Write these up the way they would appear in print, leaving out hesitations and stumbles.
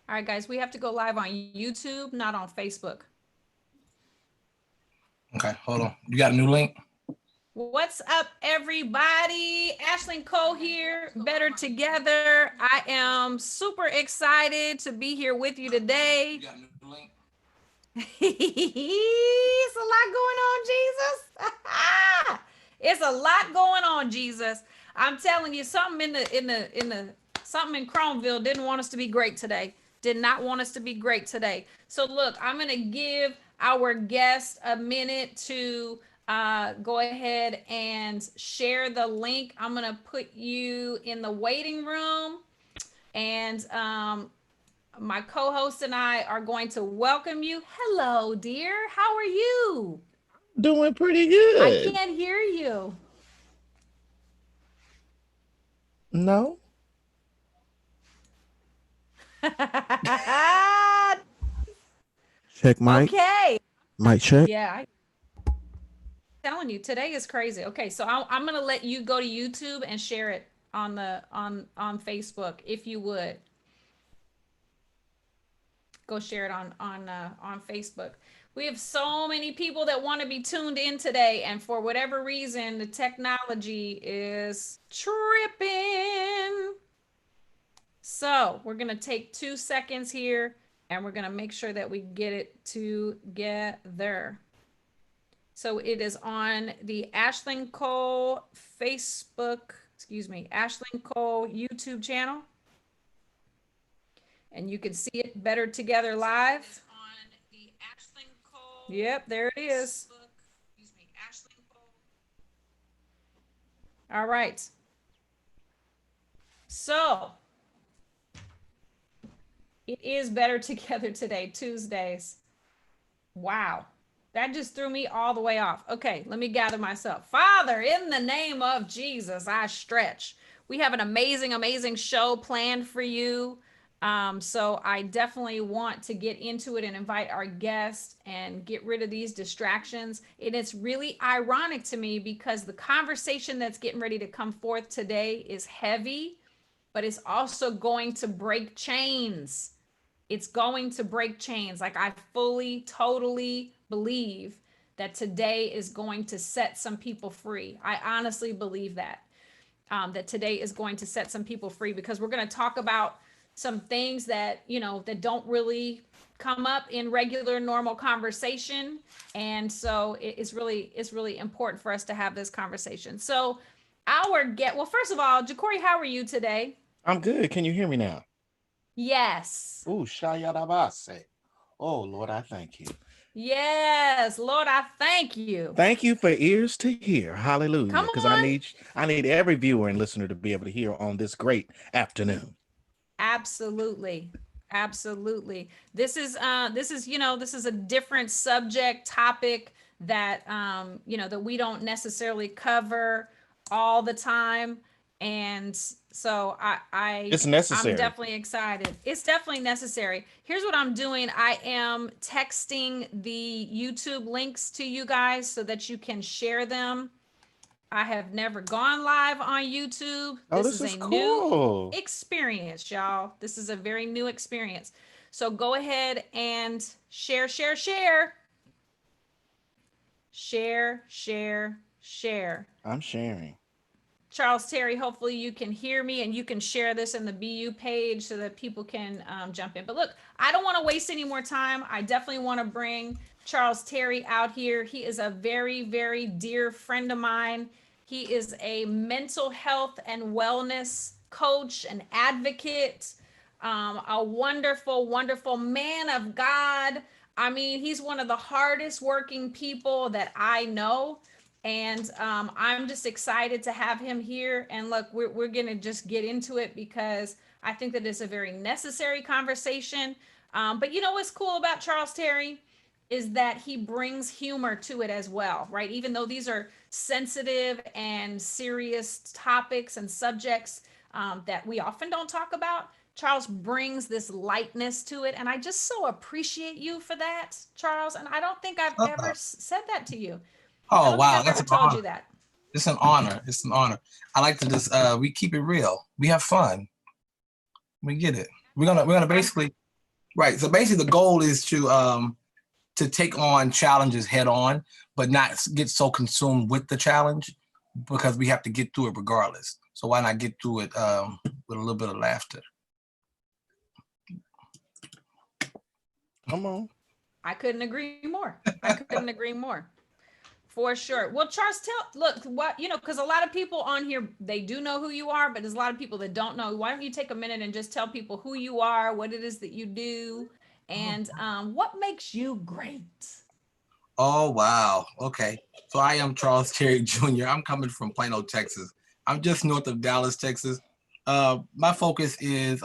All right, guys, we have to go live on YouTube, not on Facebook. Okay, hold on. You got a new link? What's up, everybody? Ashling Cole here, Better Together. I am super excited to be here with you today. You got a new link? It's a lot going on, Jesus. It's a lot going on, Jesus. I'm telling you, something something in Croneville didn't want us to be great today. Did not want us to be great today. So look, I'm gonna give our guest a minute to go ahead and share the link. I'm gonna put you in the waiting room, and my co-host and I are going to welcome you. Hello, dear. How are you? Doing pretty good. I can't hear you. No. Check mic. Okay. Mic check. Yeah. I'm telling you, today is crazy. Okay, so I'm gonna let you go to YouTube and share it on Facebook, if you would. Go share it on Facebook. We have so many people that want to be tuned in today, and for whatever reason, the technology is tripping. So we're gonna take 2 seconds here, and we're gonna make sure that we get it together. So it is on the Ashling Cole Ashling Cole YouTube channel. And you can see it Better Together live. On the Ashling Cole. Yep, there it is. Ashling Cole. All right. So it is Better Together today, Tuesdays. Wow. That just threw me all the way off. Okay, let me gather myself. Father, in the name of Jesus, I stretch. We have an amazing, amazing show planned for you. So I definitely want to get into it and invite our guests and get rid of these distractions. And it's really ironic to me because the conversation that's getting ready to come forth today is heavy, but it's also going to break chains. It's going to break chains. Like, I fully, totally believe that today is going to set some people free. I honestly believe that, that today is going to set some people free, because we're going to talk about some things that, that don't really come up in regular, normal conversation. And so it's really important for us to have this conversation. So well, first of all, JaCoree, how are you today? I'm good. Can you hear me now? Yes. Oh, Shayadabase. Oh, Lord, I thank you. Yes, Lord, I thank you. Thank you for ears to hear. Hallelujah. Come Because on. I need every viewer and listener to be able to hear on this great afternoon. Absolutely. Absolutely. This is a different subject topic that that we don't necessarily cover all the time. And so It's necessary. I'm definitely excited. It's definitely necessary. Here's what I'm doing. I am texting the YouTube links to you guys so that you can share them. I have never gone live on YouTube. Oh, This this is is a cool. new experience, y'all. This is a very new experience. So go ahead and share, share, share. Share, share, share. I'm sharing. Charles Terry, hopefully you can hear me and you can share this in the BU page so that people can jump in. But look, I don't want to waste any more time. I definitely want to bring Charles Terry out here. He is a very, very dear friend of mine. He is a mental health and wellness coach and advocate, a wonderful, wonderful man of God. I mean, he's one of the hardest working people that I know. And I'm just excited to have him here. And look, we're going to just get into it because I think that it's a very necessary conversation. But you know what's cool about Charles Terry is that he brings humor to it as well, right? Even though these are sensitive and serious topics and subjects that we often don't talk about, Charles brings this lightness to it. And I just so appreciate you for that, Charles. And I don't think I've ever said that to you. Oh, wow. That's That's an an told honor. you that. It's an honor. It's an honor. I like to just we keep it real. We have fun. We get it. We're gonna basically Right. So basically, the goal is to take on challenges head on, but not get so consumed with the challenge because we have to get through it regardless. So why not get through it with a little bit of laughter? Come on. I couldn't agree more. I couldn't agree more. For sure. Well, Charles, look, what, because a lot of people on here, they do know who you are, but there's a lot of people that don't know. Why don't you take a minute and just tell people who you are, what it is that you do, and what makes you great? Oh, wow. Okay. So I am Charles Terry Jr. I'm coming from Plano, Texas. I'm just north of Dallas, Texas. My focus is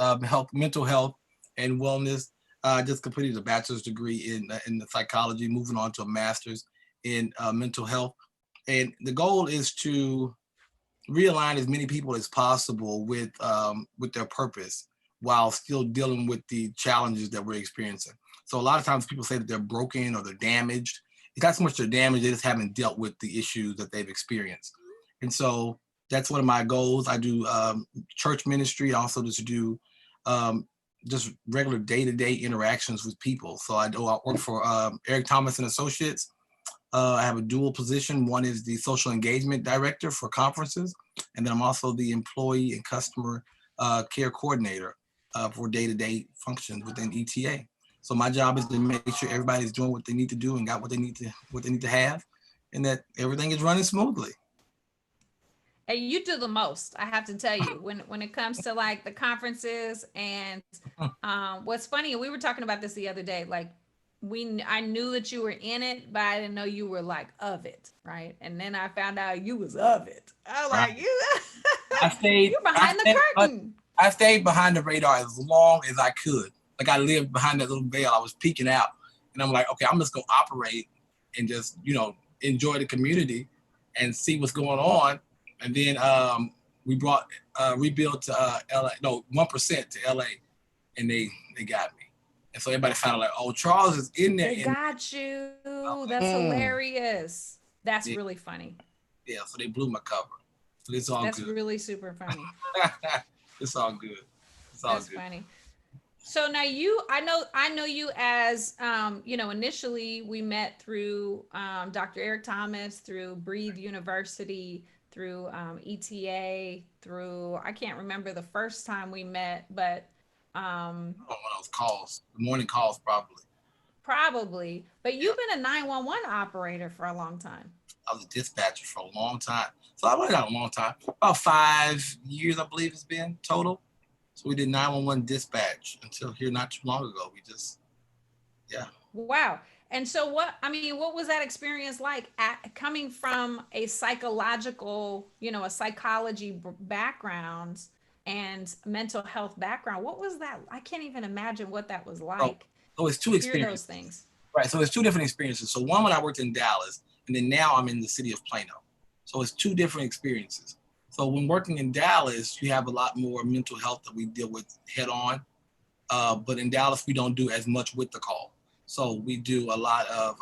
mental health and wellness. I just completed a bachelor's degree in the psychology, moving on to a master's in mental health. And the goal is to realign as many people as possible with their purpose while still dealing with the challenges that we're experiencing. So a lot of times people say that they're broken or they're damaged. It's not so much they're damaged, they just haven't dealt with the issues that they've experienced. And so that's one of my goals. I do church ministry. I also just do just regular day-to-day interactions with people. So I work for Eric Thomas and Associates. I have a dual position. One is the social engagement director for conferences, and then I'm also the employee and customer care coordinator for day-to-day functions within ETA. So my job is to make sure everybody's doing what they need to do and got what they need to have, and that everything is running smoothly. And you do the most, I have to tell you, when it comes to like the conferences. And what's funny, we were talking about this the other day, like I knew that you were in it, but I didn't know you were like of it, right? And then I found out you was of it. I was Right. like, you you're behind the curtain. I stayed behind the radar as long as I could. Like I lived behind that little veil. I was peeking out, and I'm like, okay, I'm just gonna operate and just enjoy the community and see what's going on. And then we brought Rebuild to LA, no 1% to LA, and they got me. And so everybody found out like, oh, Charles is in there. They got you. That's hilarious. That's really funny. Yeah, so they blew my cover. So it's all good. That's really super funny. It's all good. It's all That's good. funny. So now I know you as, initially we met through Dr. Eric Thomas, through Breathe University, through ETA, through, I can't remember the first time we met, but one of those calls, the morning calls probably, but you've been a 911 operator for a long time. I was a dispatcher for a long time. So I was out a long time, about 5 years, I believe it's been total. So we did 911 dispatch until here not too long ago. Wow. And so what was that experience like coming from a psychological, a psychology background and mental health background? What was that? I can't even imagine what that was like. So it's two experiences. Those things. Right. So it's two different experiences. So one when I worked in Dallas, and then now I'm in the city of Plano. So it's two different experiences. So when working in Dallas, you have a lot more mental health that we deal with head on. But in Dallas, we don't do as much with the call. So we do a lot of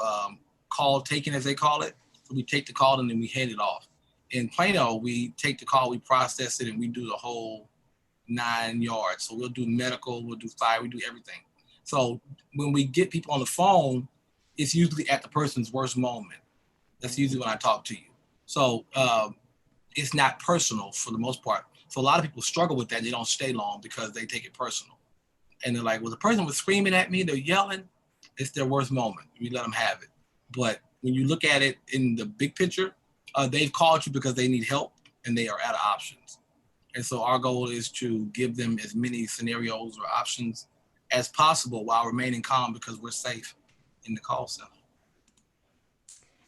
call taking, as they call it. So we take the call and then we hand it off. In Plano, we take the call, we process it, and we do the whole 9 yards. So we'll do medical, we'll do fire, we do everything. So when we get people on the phone, it's usually at the person's worst moment. That's usually when I talk to you. So it's not personal for the most part. So a lot of people struggle with that. They don't stay long because they take it personal. And they're like, well, the person was screaming at me, they're yelling. It's their worst moment. We let them have it. But when you look at it in the big picture, they've called you because they need help and they are out of options. And so our goal is to give them as many scenarios or options as possible while remaining calm because we're safe in the call center.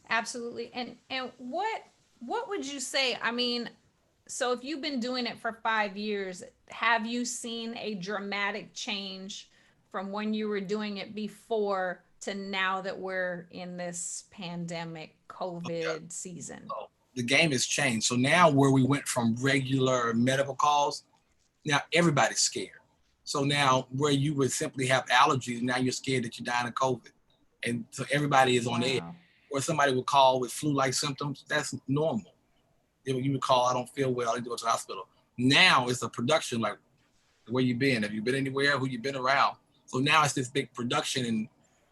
Absolutely. And what would you say? I mean, so if you've been doing it for 5 years, have you seen a dramatic change from when you were doing it before to now that we're in this pandemic COVID season? So the game has changed. So now where we went from regular medical calls, now everybody's scared. So now where you would simply have allergies, now you're scared that you're dying of COVID. And so everybody is on edge. Or somebody would call with flu-like symptoms, that's normal. You would call, I don't feel well, I need to go to the hospital. Now it's a production, like, where you been? Have you been anywhere? Who you been around? So now it's this big production, and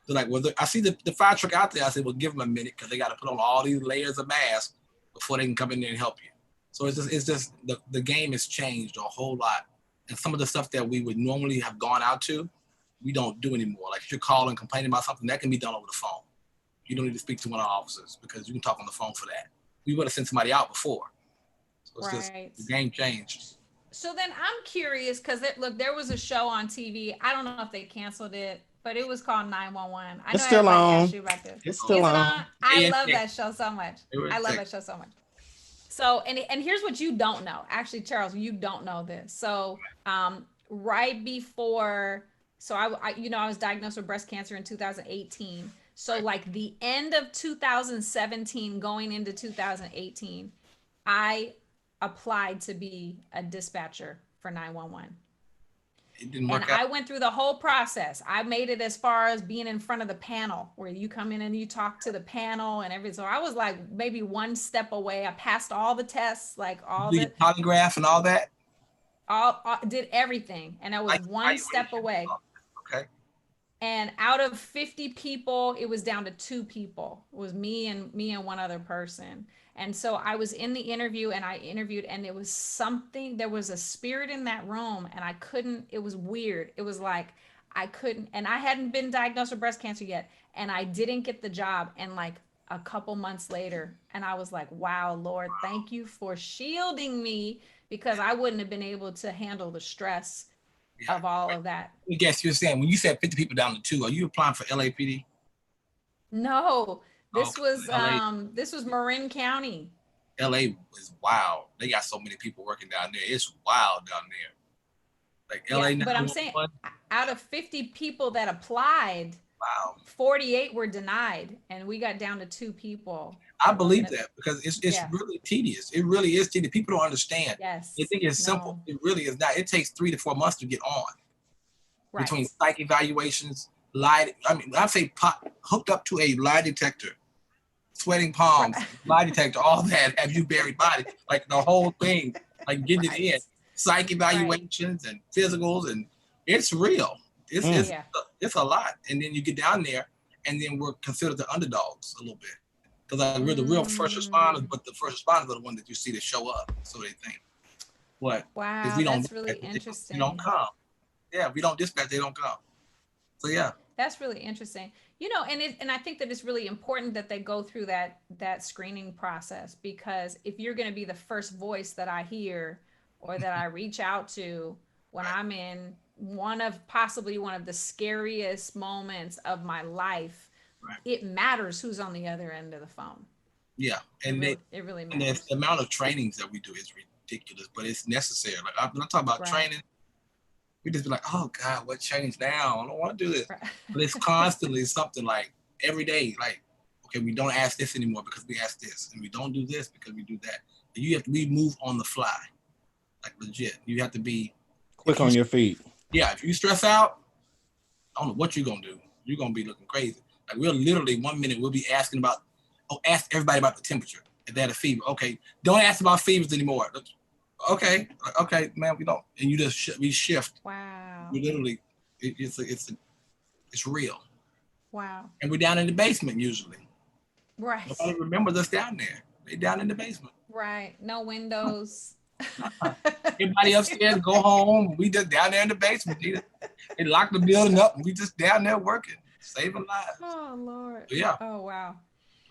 they're like, well, I see the fire truck out there. I said, well, give them a minute because they got to put on all these layers of masks before they can come in there and help you. So it's just the game has changed a whole lot. And some of the stuff that we would normally have gone out to, we don't do anymore. Like if you're calling, complaining about something, that can be done over the phone. You don't need to speak to one of our officers because you can talk on the phone for that. We would have sent somebody out before. So it's just the game changed. So then I'm curious because look, there was a show on TV. I don't know if they canceled it, but it was called 911. I know It's still on. Asked you about this. It's still on. I love that show so much. I love that show so much. So, and here's what you don't know. Actually, Charles, you don't know this. So, right before, so I was diagnosed with breast cancer in 2018. So like the end of 2017 going into 2018, I applied to be a dispatcher for 911. It didn't work and out. I went through the whole process. I made it as far as being in front of the panel where you come in and you talk to the panel and everything. So I was like maybe one step away. I passed all the tests, like all the polygraph and all that. All did everything, and I was one step away. Okay. And out of 50 people, it was down to 2 people. It was me and one other person. And so I was in the interview and I interviewed, and it was something, there was a spirit in that room, and I couldn't, it was weird. It was like, I couldn't, and I hadn't been diagnosed with breast cancer yet, and I didn't get the job. And like a couple months later, and I was like, wow, Lord, thank you for shielding me, because I wouldn't have been able to handle the stress of all of that. I guess you're saying, when you said 50 people down to 2, are you applying for LAPD? No. This was Marin County. LA was wild. They got so many people working down there. It's wild down there. Like LA. Yeah, but I'm saying out of 50 people that applied, wow, 48 were denied, and we got down to 2 people. I believe that because it's really tedious. It really is tedious. People don't understand. Yes. They think it's simple. It really is not. It takes 3 to 4 months to get on. Right. Between psych evaluations, I'd say hooked up to a lie detector, sweating palms, lie detector, all that. Have you buried body? Like the whole thing, like getting it in. Psych evaluations and physicals, and it's real. It's a lot. And then you get down there, and then we're considered the underdogs a little bit. Because we're the real first responders, but the first responders are the one that you see that show up, so they think. What? Wow, that's really interesting. They don't come. Yeah, if we don't dispatch, they don't come. So yeah. That's really interesting. You know, and I think that it's really important that they go through that screening process, because if you're going to be the first voice that I hear or that I reach out to when I'm in possibly one of the scariest moments of my life, it matters who's on the other end of the phone. Yeah, and it really matters. And the amount of trainings that we do is ridiculous, but it's necessary. Like when I talk about training, we just be like, oh God, what changed now? I don't want to do this. But it's constantly something like every day, like, okay, we don't ask this anymore because we ask this, and we don't do this because we do that. And we move on the fly, like legit. You have to be quick on your feet. Yeah, if you stress out, I don't know what you're gonna do. You're gonna be looking crazy. Like we'll literally 1 minute we'll be asking about, ask everybody about the temperature if they had a fever. Okay, don't ask about fevers anymore. Okay, man, we don't. And you just we shift. Wow. We literally, it's real. Wow. And we're down in the basement usually. Right. Nobody remembers us down there. They down in the basement. Right. No windows. Everybody upstairs go home. We just down there in the basement. They lock the building up, and we just down there working, saving lives. Oh Lord. So, yeah. Oh wow.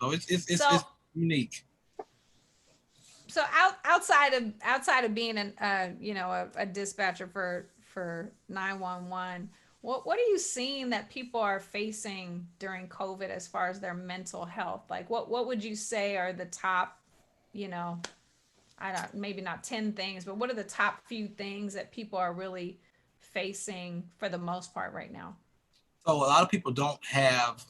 So it's unique. So outside of being a dispatcher for 911, what are you seeing that people are facing during COVID as far as their mental health? Like what would you say are the top, maybe not 10 things, but what are the top few things that people are really facing for the most part right now? So a lot of people don't have,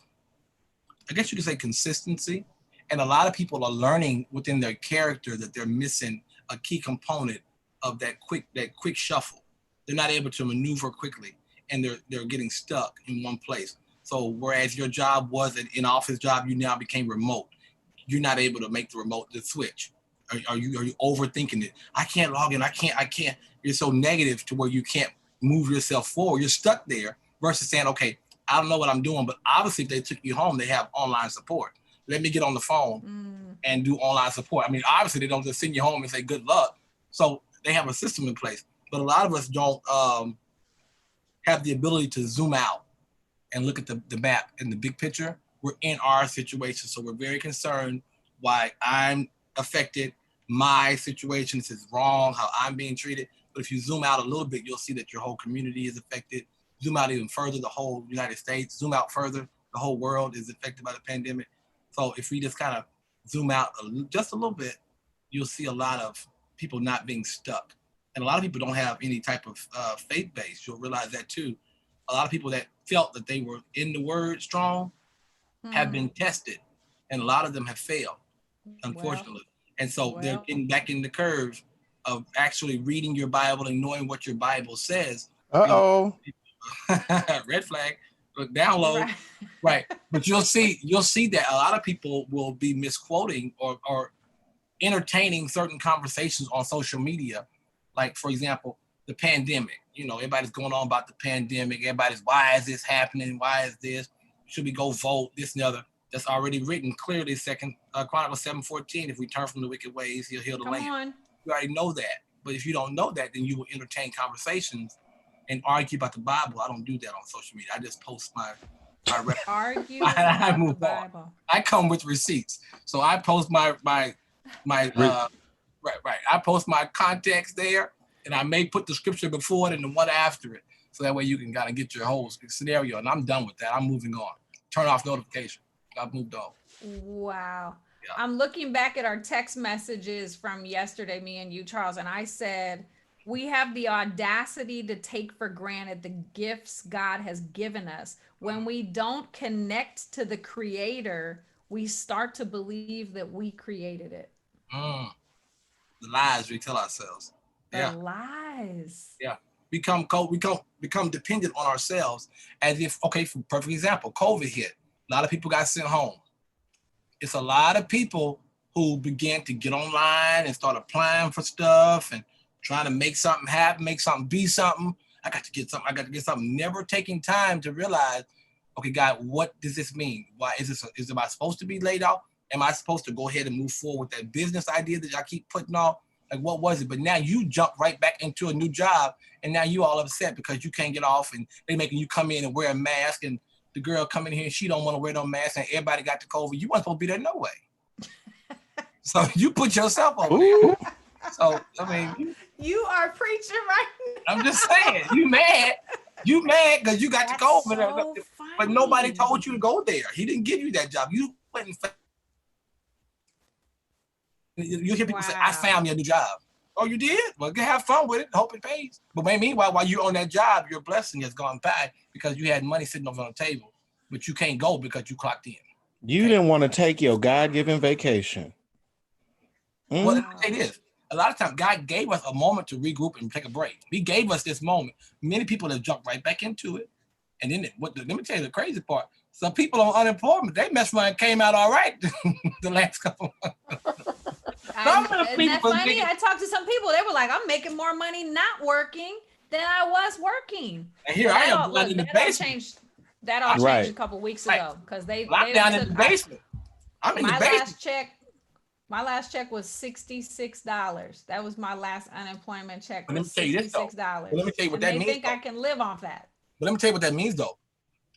I guess you could say, consistency. And a lot of people are learning within their character that they're missing a key component of that quick shuffle. They're not able to maneuver quickly, and they're getting stuck in one place. So whereas your job was an in-office job, you now became remote. You're not able to make the switch. Are you overthinking it? I can't log in. I can't. You're so negative to where you can't move yourself forward. You're stuck there versus saying, okay, I don't know what I'm doing, but obviously if they took you home, they have online support. Let me get on the phone and do online support. I mean, obviously they don't just send you home and say good luck. So they have a system in place, but a lot of us don't have the ability to zoom out and look at the map and the big picture. We're in our situation, so we're very concerned why I'm affected, my situation is wrong, how I'm being treated. But if you zoom out a little bit, you'll see that your whole community is affected. Zoom out even further, the whole United States. Zoom out further, the whole world is affected by the pandemic. So if we just kind of zoom out just a little bit, you'll see a lot of people not being stuck. And a lot of people don't have any type of faith base. You'll realize that too. A lot of people that felt that they were in the word strong have been tested, and a lot of them have failed, unfortunately. And so they're getting back in the curve of actually reading your Bible and knowing what your Bible says. Uh-oh. Red flag, download. Right. But you'll see that a lot of people will be misquoting or entertaining certain conversations on social media. Like, for example, the pandemic. You know, everybody's going on about the pandemic. Everybody's, why is this happening? Why is this? Should we go vote? This and the other. That's already written clearly. Second Chronicles 7:14. If we turn from the wicked ways, he'll heal the land. You already know that. But if you don't know that, then you will entertain conversations and argue about the Bible. I don't do that on social media. I just post my argue. I move on. I come with receipts, so I post my I post my context there, and I may put the scripture before it and the one after it, so that way you can kind of get your whole scenario. And I'm done with that. I'm moving on. Turn off notification. I've moved on. Wow. Yeah. I'm looking back at our text messages from yesterday, me and you, Charles, and I said, we have the audacity to take for granted the gifts God has given us. When we don't connect to the Creator, we start to believe that we created it. The lies we tell ourselves. The lies. Yeah. Become dependent on ourselves, as if, okay, for perfect example, COVID hit. A lot of people got sent home. It's a lot of people who began to get online and start applying for stuff and trying to make something happen, make something be something. I got to get something. Never taking time to realize, okay, God, what does this mean? Why am I supposed to be laid off? Am I supposed to go ahead and move forward with that business idea that I keep putting off? Like, what was it? But now you jump right back into a new job, and now you all upset because you can't get off, and they making you come in and wear a mask, and the girl come in here and she don't want to wear no mask, and everybody got the COVID. You weren't supposed to be there no way. So you put yourself over there. So, I mean. You are preaching right now. I'm just saying, you mad because you got the COVID. So but nobody told you to go there. He didn't give you that job. You went and you hear people say, I found me a new job. Oh, you did? Well, have fun with it. Hope it pays. But meanwhile, while you're on that job, your blessing has gone by because you had money sitting over on the table, but you can't go because you clocked in. You didn't want to take your God-given vacation. Well, let me say this. A lot of times, God gave us a moment to regroup and take a break. He gave us this moment. Many people have jumped right back into it. And then let me tell you the crazy part. Some people on unemployment, they messed around and came out all right the last couple months. Isn't that funny? I talked to some people. They were like, I'm making more money not working than I was working. And here I am down in the basement. That all changed a couple weeks ago because I'm down in the basement. I'm in the basement. My last check was $66. That was my last unemployment check. But let me tell you this though. $66. Let me tell you what that means. They think I can live off that. But let me tell you what that means though.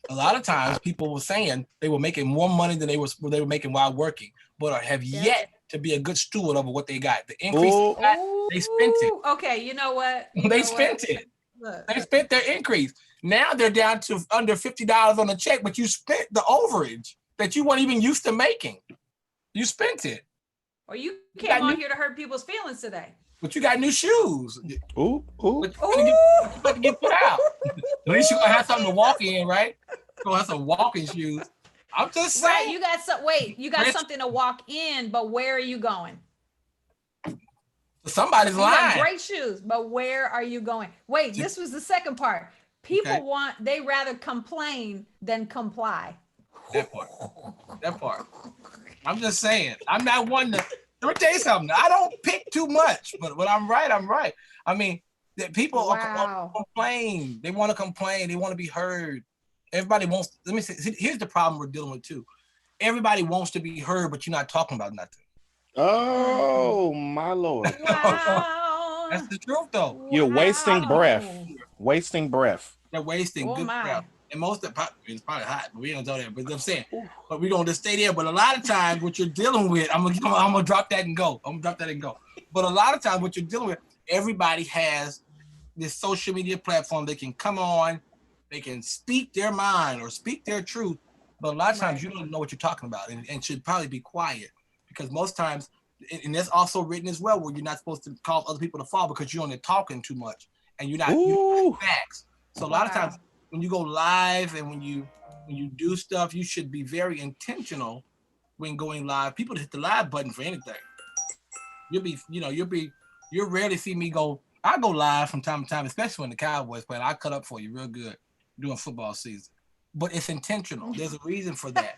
A lot of times people were saying they were making more money than they were making while working, but have yet to be a good steward over what they got. The increase they spent it. Okay, you know what? They spent it. Look. They spent their increase. Now they're down to under $50 on the check, but you spent the overage that you weren't even used to making. You spent it. Or you came on here to hurt people's feelings today. But you got new shoes. Ooh. But you got to get put out. At least you're going to have something to walk in, right? You're going to have some walking shoes. I'm just saying. Right, you got something to walk in, but where are you going? Somebody's lying. Got great shoes, but where are you going? Wait, this was the second part. People they rather complain than comply. That part. I'm just saying. I'm not one to. Let me tell you something. I don't pick too much, but when I'm right, I'm right. I mean, That people want Wow. to complain. They want to complain. They want to be heard. Everybody wants. Let me say. Here's the problem we're dealing with too. Everybody wants to be heard, but you're not talking about nothing. Oh my Lord. Wow. That's the truth, though. You're wasting breath. Wow. Wasting breath. They're wasting Oh good my. breath. And most of the it's probably hot, but we don't know that. But I'm saying, but we're gonna just stay there. But a lot of times, what you're dealing with, I'm gonna drop that and go. But a lot of times, what you're dealing with, everybody has this social media platform. They can come on, they can speak their mind or speak their truth. But a lot of times, you don't know what you're talking about, and should probably be quiet, because most times, and that's also written as well, where you're not supposed to cause other people to fall because you're only talking too much and you're not facts. So a lot of times, when you go live and when you do stuff, you should be very intentional when going live. People hit the live button for anything. You'll rarely see me go. I go live from time to time, especially when the Cowboys play. I cut up for you real good during football season. But it's intentional. There's a reason for that.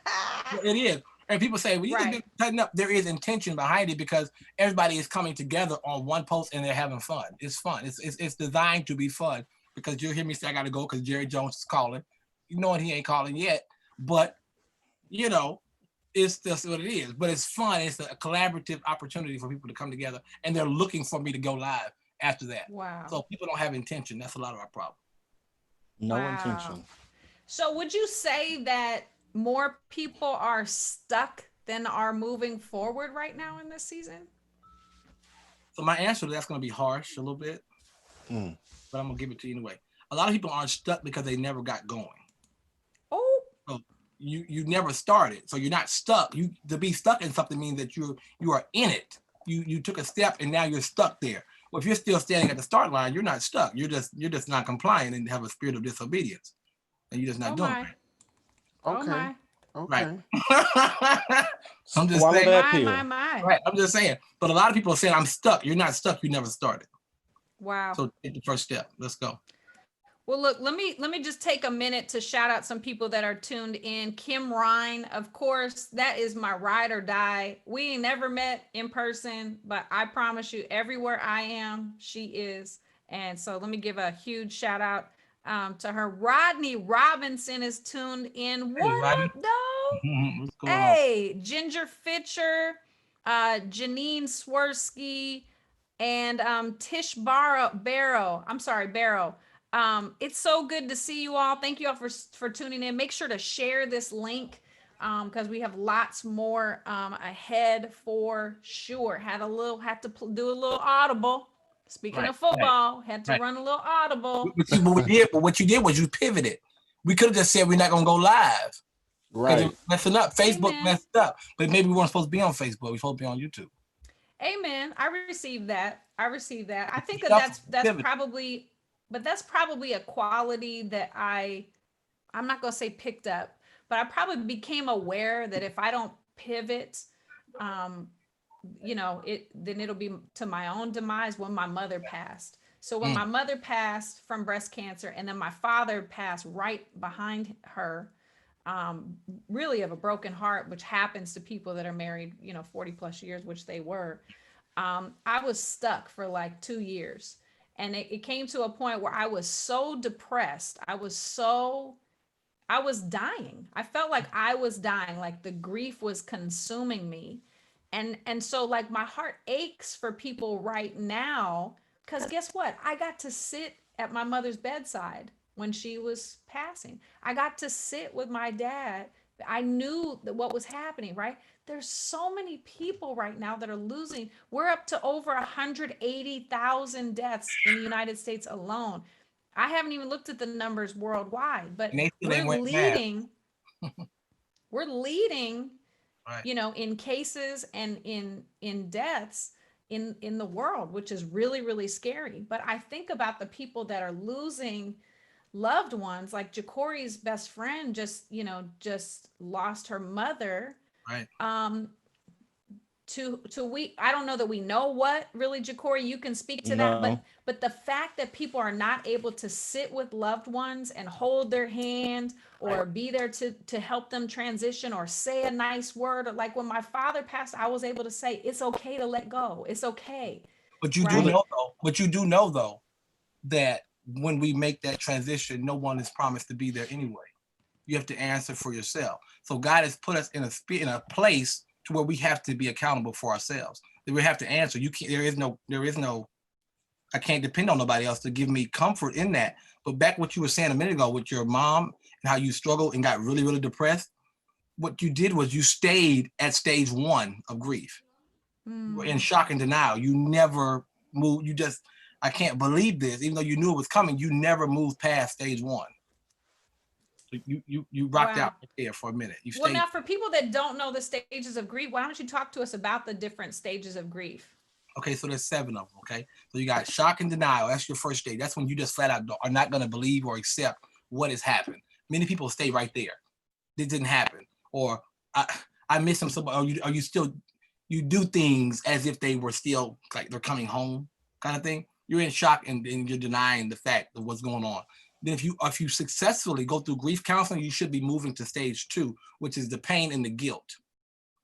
It is. And people say, well, you can be cutting up. There is intention behind it because everybody is coming together on one post and they're having fun. It's fun. It's designed to be fun, because you'll hear me say I got to go because Jerry Jones is calling. You know what? He ain't calling yet. But, it's just what it is. But it's fun. It's a collaborative opportunity for people to come together. And they're looking for me to go live after that. Wow. So people don't have intention. That's a lot of our problem. No intention. So would you say that more people are stuck than are moving forward right now in this season? So my answer to that's going to be harsh a little bit, but I'm going to give it to you anyway. A lot of people aren't stuck because they never got going. Oh. So you never started. So you're not stuck. To be stuck in something means that you are in it. You took a step and now you're stuck there. Well, if you're still standing at the start line, you're not stuck. You're just not complying and have a spirit of disobedience. And you're just not doing it. Okay. Right. I'm just Swallow saying. that pill. My. Right. I'm just saying. But a lot of people are saying I'm stuck. You're not stuck. You never started. Wow. So take the first step. Let's go. Well, look, let me just take a minute to shout out some people that are tuned in. Kim Ryan, of course, that is my ride or die. We ain't never met in person, but I promise you, everywhere I am, she is. And so let me give a huge shout out to her. Rodney Robinson is tuned in. What up, though? Hey, Ginger Fitcher, Janine Swirsky, and Tish Barrow. I'm sorry, Barrow. It's so good to see you all. Thank you all for tuning in. Make sure to share this link because we have lots more ahead for sure. Had to do a little audible. Speaking of football, had to run a little audible. But what you did was you pivoted. We could have just said we're not gonna go live. Right. It messing up. Facebook messed up. But maybe we weren't supposed to be on Facebook. We're supposed to be on YouTube. Amen. I received that. I think that's probably. But that's probably a quality that I'm not going to say picked up, but I probably became aware that if I don't pivot, then it'll be to my own demise when my mother passed. So when my mother passed from breast cancer and then my father passed right behind her, really of a broken heart, which happens to people that are married, 40 plus years, which they were, I was stuck for like 2 years. And it came to a point where I was so depressed. I was dying. I felt like I was dying, like the grief was consuming me. And so like my heart aches for people right now, because guess what? I got to sit at my mother's bedside when she was passing. I got to sit with my dad. I knew that what was happening, right? There's so many people right now that are losing. We're up to over 180,000 deaths in the United States alone. I haven't even looked at the numbers worldwide, but we're leading. We're leading, in cases and in deaths in the world, which is really, really scary. But I think about the people that are losing loved ones, like JaCoree's best friend just lost her mother. Right. I don't know that we know what really, JaCoree, you can speak to that, but the fact that people are not able to sit with loved ones and hold their hand or be there to help them transition or say a nice word, or like when my father passed, I was able to say, it's okay to let go. It's okay. But you do know though, that when we make that transition, no one is promised to be there anyway. You have to answer for yourself. So God has put us in a place to where we have to be accountable for ourselves. That we have to answer. You can't. There is no. I can't depend on nobody else to give me comfort in that. But back what you were saying a minute ago with your mom and how you struggled and got really, really depressed. What you did was you stayed at stage 1 of grief. You were in shock and denial. You never moved. You just, I can't believe this. Even though you knew it was coming, you never moved past stage 1. So you rocked out right there for a minute. You stayed. Well, now for people that don't know the stages of grief, why don't you talk to us about the different stages of grief? Okay, so there's 7 of them, okay? So you got shock and denial. That's your first stage. That's when you just flat out are not going to believe or accept what has happened. Many people stay right there. This didn't happen. Or I miss him so much. Or you still, you do things as if they were still, like they're coming home kind of thing. You're in shock and you're denying the fact of what's going on. Then if you successfully go through grief counseling, you should be moving to stage 2, which is the pain and the guilt.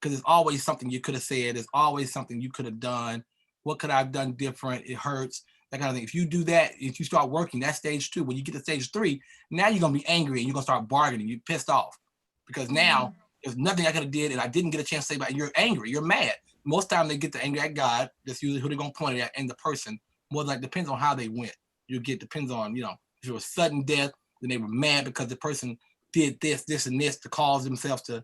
Because there's always something you could have said. There's always something you could have done. What could I have done different? It hurts, that kind of thing. If you do that, if you start working, that's stage 2. When you get to stage 3, now you're going to be angry and you're going to start bargaining. You're pissed off because now there's nothing I could have did and I didn't get a chance to say about it. You're angry. You're mad. Most time they get the anger at God. That's usually who they're going to point it at, and the person. More like depends on how they went. Depends on, if it was sudden death, then they were mad because the person did this and this to cause themselves to,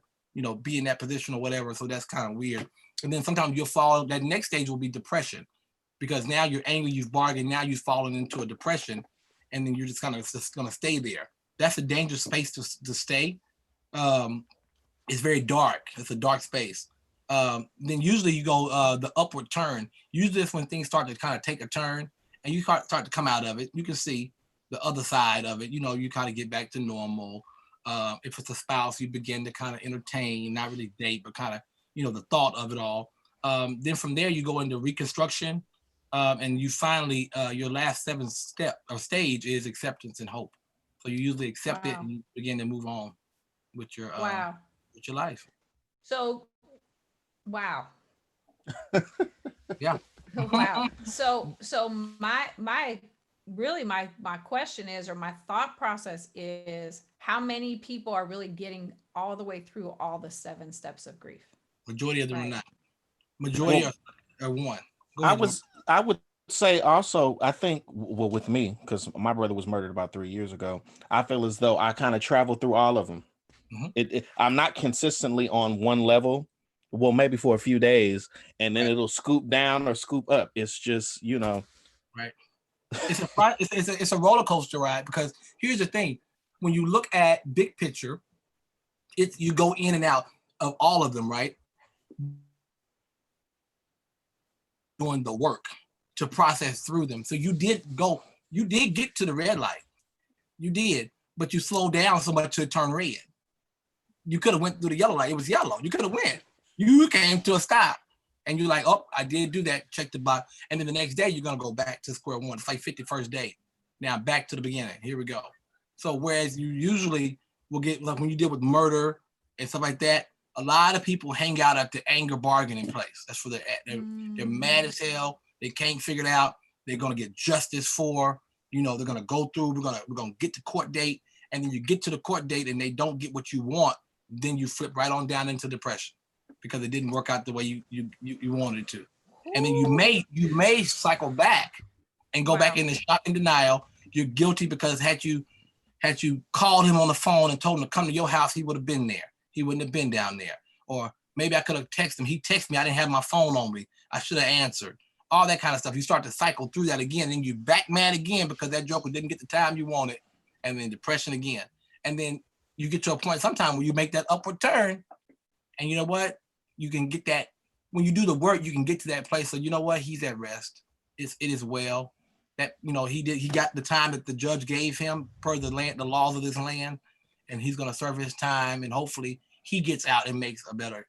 be in that position or whatever. So that's kind of weird. And then sometimes you'll fall, that next stage will be depression because now you're angry, you've bargained, now you've fallen into a depression and then you're just gonna stay there. That's a dangerous space to stay. It's very dark. It's a dark space. Then usually you go the upward turn. Usually it's when things start to kind of take a turn and you start to come out of it. You can see the other side of it. You kind of get back to normal. If it's a spouse, you begin to kind of entertain, not really date, but kind of, the thought of it all. Then from there, you go into reconstruction. And you finally, your last 7 step or stage is acceptance and hope. So you usually accept it and you begin to move on with your life. So, wow. Yeah. Wow. So my question is, or my thought process is, how many people are really getting all the way through all the 7 steps of grief? Majority of them are not. Majority are one. I would say also, I think, with me, because my brother was murdered about 3 years ago, I feel as though I kind of traveled through all of them. Mm-hmm. I'm not consistently on one level. Well, maybe for a few days, and then it'll scoop down or scoop up. It's just, Right. It's a roller coaster ride because here's the thing. When you look at big picture, you go in and out of all of them, right? Doing the work to process through them. So you did get to the red light. You did, but you slowed down so much to it turn red. You could have went through the yellow light. It was yellow. You could have went. You came to a stop and you're like, oh, I did do that. Check the box. And then the next day, you're going to go back to square one. It's like 51st day. Now back to the beginning. Here we go. So whereas you usually will get, like when you deal with murder and stuff like that, a lot of people hang out at the anger bargaining place. That's where they're at. They're mad as hell. They can't figure it out. They're going to get justice for, they're going to go through. We're going to get to court date. And then you get to the court date and they don't get what you want. Then you flip right on down into depression because it didn't work out the way you wanted it to. And then you may cycle back and go back into shock and denial. You're guilty because had you called him on the phone and told him to come to your house, he would have been there. He wouldn't have been down there. Or maybe I could have texted him. He texted me. I didn't have my phone on me. I should have answered. All that kind of stuff. You start to cycle through that again. And you back mad again because that joker didn't get the time you wanted. And then depression again. And then you get to a point sometime where you make that upward turn. And you know what? You can get that. When you do the work, you can get to that place. So you know what? He's at rest. It is well. That, he got the time that the judge gave him per the laws of this land. And he's going to serve his time, and hopefully he gets out and makes a better,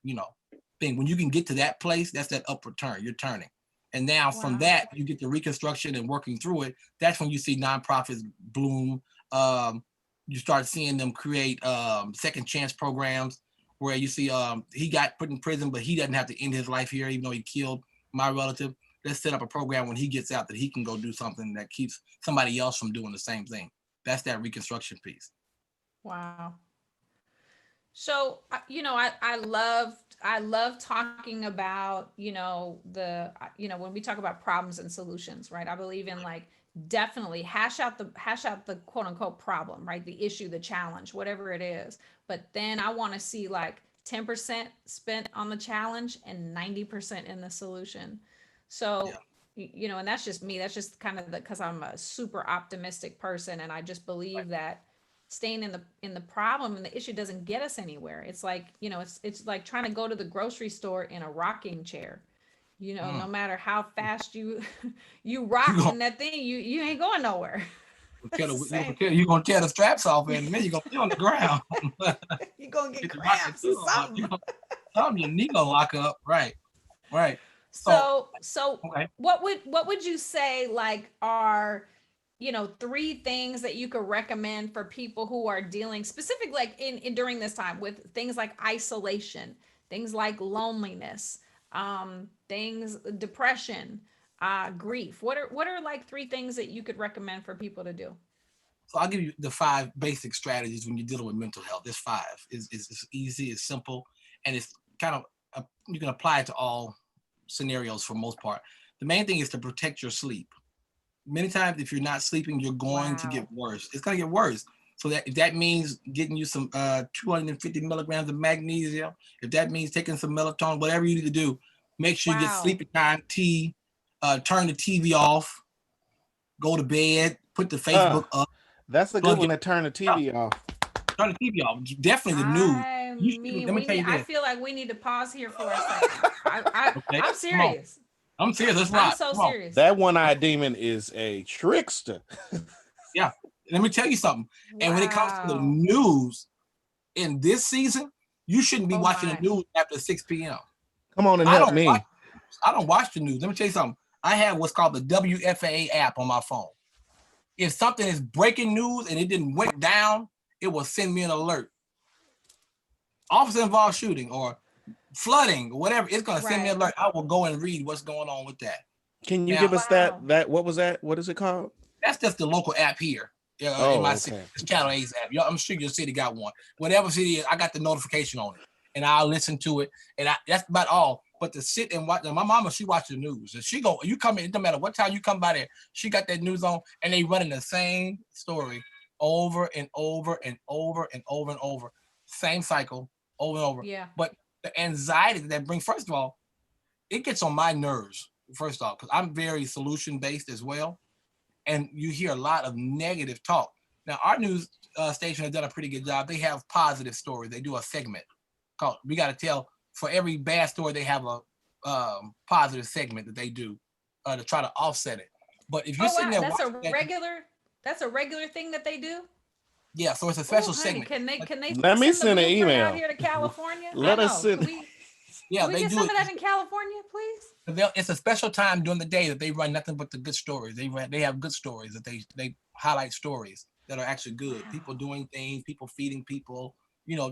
thing. When you can get to that place, that's that upward turn. You're turning. And now from that, you get the reconstruction and working through it. That's when you see nonprofits bloom. You start seeing them create second chance programs where you see he got put in prison, but he doesn't have to end his life here, even though he killed my relative. let's set up a program when he gets out that he can go do something that keeps somebody else from doing the same thing. That's that reconstruction piece. Wow. So, I love talking about, when we talk about problems and solutions, right? I believe in like definitely hash out the quote unquote problem, right? The issue, the challenge, whatever it is. But then I want to see like 10% spent on the challenge and 90% in the solution. So, and that's just me. That's just kind of because I'm a super optimistic person, and I just believe that staying in the problem and the issue doesn't get us anywhere. It's like, it's like trying to go to the grocery store in a rocking chair. No matter how fast you rock in that thing, you ain't going nowhere. You're gonna tear the straps off and then you're gonna be on the ground. You're gonna get cramps or something. Your knee gonna lock up. Right. So okay. what would you say like are 3 things that you could recommend for people who are dealing specific like in during this time with things like isolation, things like loneliness, depression, grief? What are like 3 things that you could recommend for people to do? So I'll give you the 5 basic strategies when you're dealing with mental health. There's 5. It's easy, it's simple, and it's kind of you can apply it to all scenarios for most part. The main thing is to protect your sleep. Many times, if you're not sleeping, you're going to get worse. It's going to get worse. So if that means getting you some 250 milligrams of magnesium, if that means taking some melatonin, whatever you need to do, make sure you get sleeping time, tea, turn the TV off, go to bed, put the Facebook up. That's a good one to turn the TV off. Turn the TV off. Definitely the news. I feel like we need to pause here for a second. I'm serious. I'm serious. That's right. I'm so serious. That one-eyed demon is a trickster. Yeah. Let me tell you something. Wow. And when it comes to the news in this season, you shouldn't be watching the news after 6 p.m. Come on and help me. I don't watch the news. Let me tell you something. I have what's called the WFAA app on my phone. If something is breaking news and it didn't went down, it will send me an alert. Officer involved shooting or flooding or whatever, it's going to send me an alert. I will go and read what's going on with that. Can you give us that what was that? What is it called? That's just the local app here. In my city. It's Channel 8's app. I'm sure your city got one. Whatever city is, I got the notification on it. And I'll listen to it. And that's about all. But to sit and watch, my mama, she watches the news. And she go, you come in, it don't matter what time you come by there, she got that news on, and they running the same story over and over and over and over and over. Same cycle over and over. Yeah. But the anxiety that brings, first of all, it gets on my nerves, first off, because I'm very solution-based as well. And you hear a lot of negative talk. Now, our news station has done a pretty good job. They have positive stories. They do a segment called, we got to tell, for every bad story, they have a positive segment that they do to try to offset it. But if you're sitting there that's a regular thing that they do? Yeah, so it's a special segment. Can they let me send an email out here to California? Let us send. Can we get some of that in California, please? It's a special time during the day that they run nothing but the good stories. They have good stories that they highlight stories that are actually good. Wow. People doing things, people feeding people,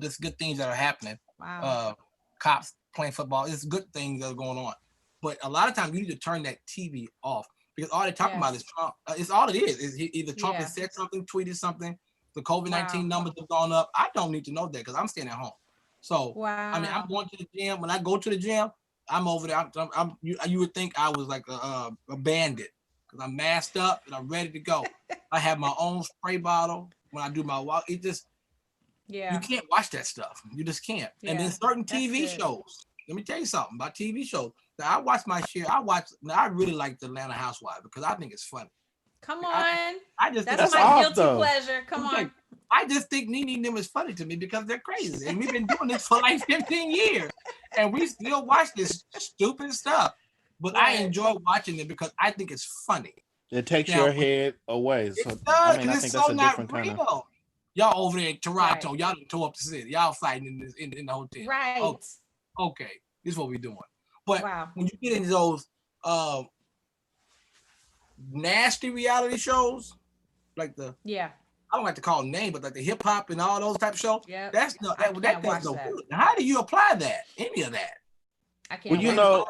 just good things that are happening. Wow. Cops playing football. It's good things that are going on. But a lot of times you need to turn that TV off because all they're talking about is Trump. It's all it is. Is either Trump has said something, tweeted something, the COVID-19 numbers have gone up. I don't need to know that because I'm staying at home. So, I mean, I'm going to the gym. When I go to the gym, I'm over there. You would think I was like a bandit because I'm masked up and I'm ready to go. I have my own spray bottle when I do my walk. It just, you can't watch that stuff. You just can't. And then certain TV shows. Let me tell you something about TV shows. Now, I watch my share. I really like the Atlanta Housewives because I think it's funny. Come on. That's my guilty pleasure. Come on. I just think Nene and them is funny to me because they're crazy. And we've been doing this for like 15 years. And we still watch this stupid stuff. But I enjoy watching it because I think it's funny. It takes your head away. So I think that's a different kind of. Y'all over there in Toronto, y'all done tore up the city. Y'all fighting in the hotel. Right. Oh, okay. This is what we're doing. But when you get into those nasty reality shows, like I don't like to call them names, but like the hip hop and all those type of shows. Yeah, that's no good. How do you apply that? Any of that? I can't. Well,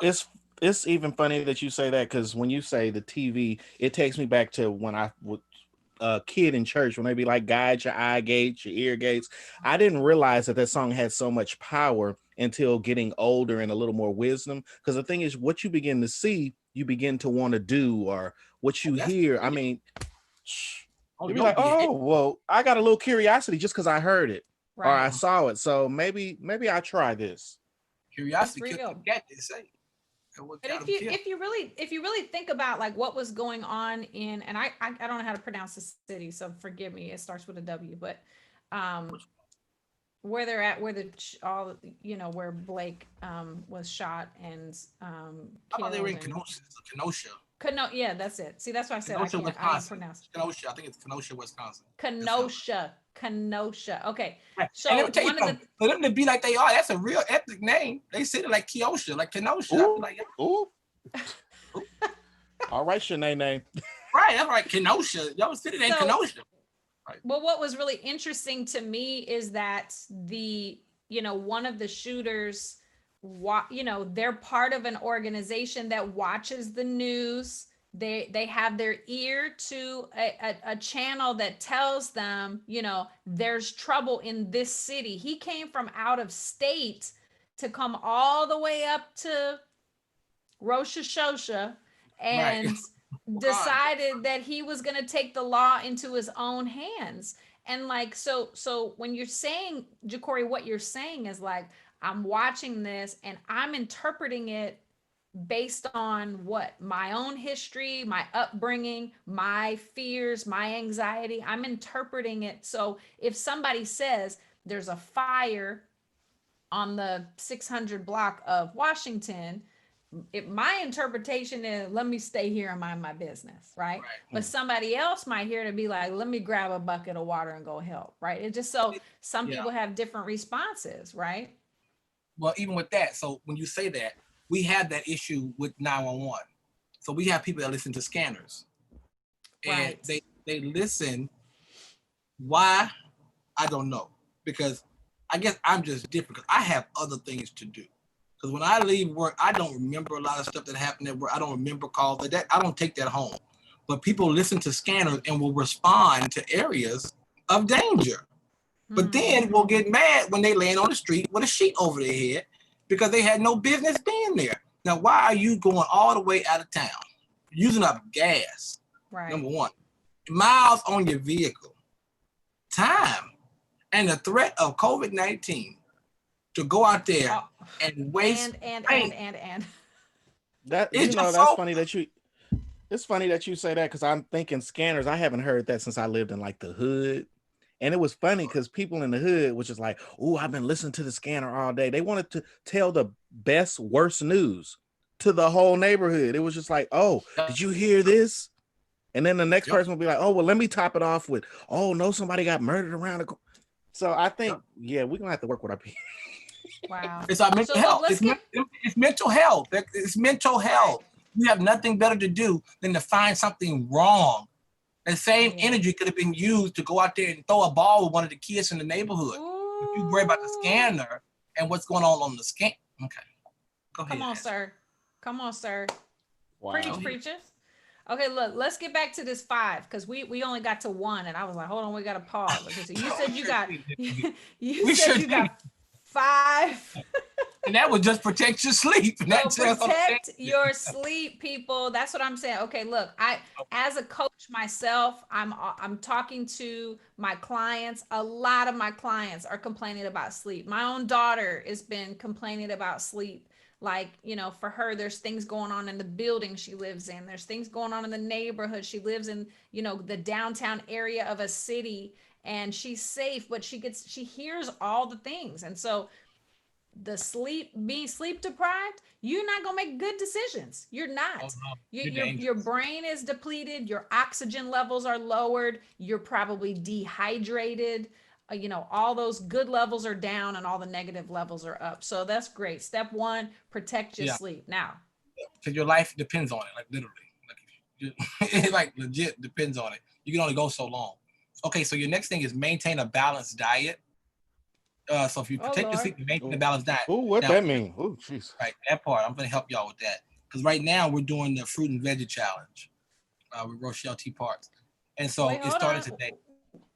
It's even funny that you say that, because when you say the TV, it takes me back to when I was a kid in church, when they be like, guide your eye gates, your ear gates. I didn't realize that that song had so much power until getting older and a little more wisdom. Because the thing is, what you begin to see, you begin to want to do, or what you hear. I mean, you'd be like, oh, well, I got a little curiosity just because I heard it or I Right. saw it. So maybe I try this. Curiosity That's killed real. the cat, they say. And what But got if him you really think about like what was going on in, and I don't know how to pronounce the city, so forgive me. It starts with a W, but where they're at, where the all where Blake was shot and I thought they were killed in and Kenosha. Yeah, that's it. See, that's why I said Kenosha, I ain't Wisconsin. pronounce Kenosha, I think it's Kenosha, Wisconsin. Kenosha. Okay, Right. so And let me tell you one of the something. For them to be like they are, that's a real ethnic name. They said it like Keosha, like Kenosha. Ooh, Like, ooh. All right, Shanae name. right, that's right, Kenosha. Y'all said it ain't So- Kenosha. Right. Well, what was really interesting to me is that one of the shooters, they're part of an organization that watches the news. They have their ear to a channel that tells them, there's trouble in this city. He came from out of state to come all the way up to Rosh Hashanah and Right. decided that he was going to take the law into his own hands. And like, so when you're saying, JaCoree, what you're saying is like, I'm watching this and I'm interpreting it based on what? My own history, my upbringing, my fears, my anxiety. I'm interpreting it. So if somebody says there's a fire on the 600 block of Washington, my interpretation is, let me stay here and mind my business, right? But somebody else might hear to be like, let me grab a bucket of water and go help, right? It just so some people have different responses, right? Well, even with that, so when you say that, we have that issue with 911. So we have people that listen to scanners, and they listen. Why? I don't know, because I guess I'm just different because I have other things to do. Because when I leave work, I don't remember a lot of stuff that happened at work. I don't remember calls like that. I don't take that home. But people listen to scanners and will respond to areas of danger. But then will get mad when they land on the street with a sheet over their head because they had no business being there. Now, why are you going all the way out of town, using up gas, number one, miles on your vehicle, time, and the threat of COVID-19 to go out there and waste and that it's that's so funny that you it's funny that you say that, because I'm thinking scanners. I haven't heard that since I lived in like the hood. And it was funny because people in the hood was just like, oh, I've been listening to the scanner all day. They wanted to tell the best, worst news to the whole neighborhood. It was just like, oh, did you hear this? And then the next person will be like, oh, well, let me top it off with, oh, no, somebody got murdered around the. So I think, we're going to have to work with our people. Wow. It's our mental health. It's mental health. It's mental health. You have nothing better to do than to find something wrong. That same energy could have been used to go out there and throw a ball with one of the kids in the neighborhood. If you worry about the scanner and what's going on the scan. Okay. Go ahead. Come on, sir. Wow. Preachers. Okay, look, let's get back to this 5 because we only got to 1, and I was like, hold on, we got to pause. Okay, so you said you got you got 5. And that would just protect your sleep. So protect your sleep, people. That's what I'm saying. Okay, look, as a coach myself, I'm talking to my clients. A lot of my clients are complaining about sleep. My own daughter has been complaining about sleep. Like, for her, there's things going on in the building she lives in. There's things going on in the neighborhood. She lives in, the downtown area of a city, and she's safe, but she hears all the things. And so being sleep deprived, you're not gonna make good decisions. You're not. Your brain is depleted. Your oxygen levels are lowered. You're probably dehydrated. All those good levels are down and all the negative levels are up. So that's great. Step 1, protect your sleep. Now, because your life depends on it, like literally, it like legit depends on it. You can only go so long. Okay, so your next thing is maintain a balanced diet. So if you protect your sleep, you maintain a balanced diet. Oh, what that mean? Oh, jeez. Right, that part, I'm going to help y'all with that. because right now we're doing the fruit and veggie challenge with Rochelle T. Parks, and so Wait, it hold started on. today.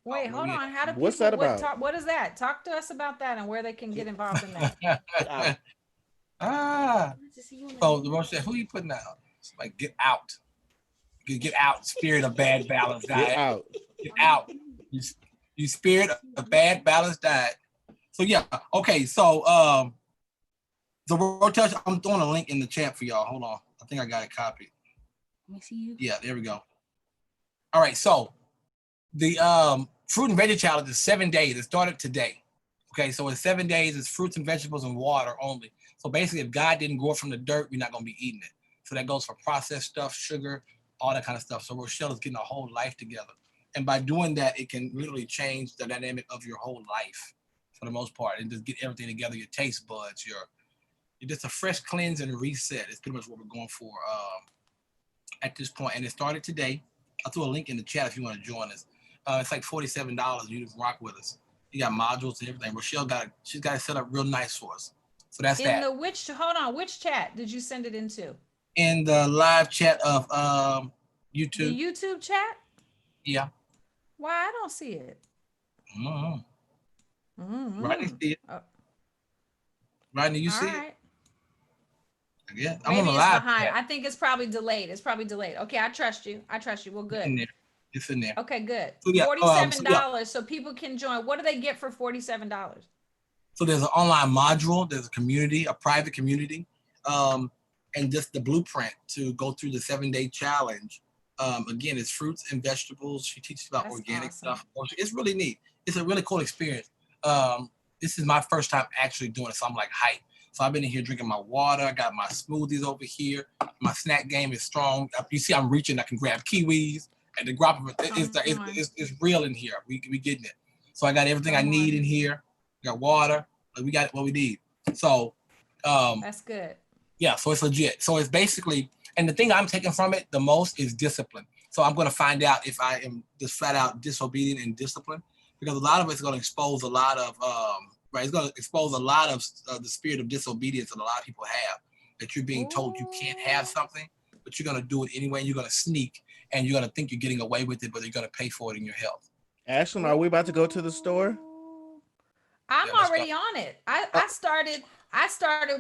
Wait, hold on. How do What's people that about? what is that? Talk to us about that and where they can get involved in that. Get out. So the Rochelle, who you putting out? It's like get out. Get out, spirit of bad balance Get diet. out. Get out. You spirit of bad balance diet. So yeah, okay. So the rotation. I'm throwing a link in the chat for y'all. Hold on. I think I got it copied. Let me see you. Yeah, there we go. All right. So the fruit and veggie challenge is 7 days. It started today. Okay, so in 7 days, it's fruits and vegetables and water only. So basically, if God didn't grow it from the dirt, we're not gonna be eating it. So that goes for processed stuff, sugar, all that kind of stuff. So Rochelle is getting a whole life together. And by doing that, it can literally change the dynamic of your whole life for the most part and just get everything together, your taste buds, you're just a fresh cleanse and a reset. It's pretty much what we're going for at this point. And it started today. I'll throw a link in the chat if you want to join us. It's like $47. You just rock with us. You got modules and everything. Rochelle she's got it set up real nice for us. So that's In that. the which chat did you send it into? In the live chat of YouTube. The YouTube chat? Yeah. Why I don't see it? Rodney see it. Rodney, you see it? Yeah. I'm Maybe on the it's live behind. chat. I think it's probably delayed. Okay, I trust you. Well, good. It's in there. Okay, good. So, yeah, $47 so people can join. What do they get for $47? So there's an online module, there's a community, a private community, and just the blueprint to go through the 7-day challenge. Again, it's fruits and vegetables. She teaches about organic stuff. It's really neat. It's a really cool experience. This is my first time actually doing it, so I'm like hyped. So I've been in here drinking my water. I got my smoothies over here. My snack game is strong. You see, I'm reaching. I can grab kiwis. And the drop of it's real in here. We getting it. So I got everything I need in here. We got water. We got what we need. So that's good. Yeah, so it's legit. So it's basically, and the thing I'm taking from it the most is discipline. So I'm going to find out if I am just flat out disobedient and disciplined, because a lot of it's going to expose a lot of it's going to expose a lot of the spirit of disobedience that a lot of people have. That you're being told you can't have something, but you're going to do it anyway. You're going to sneak, and you're going to think you're getting away with it, but you're going to pay for it in your health. Ashling, are we about to go to the store? I'm already on it. I started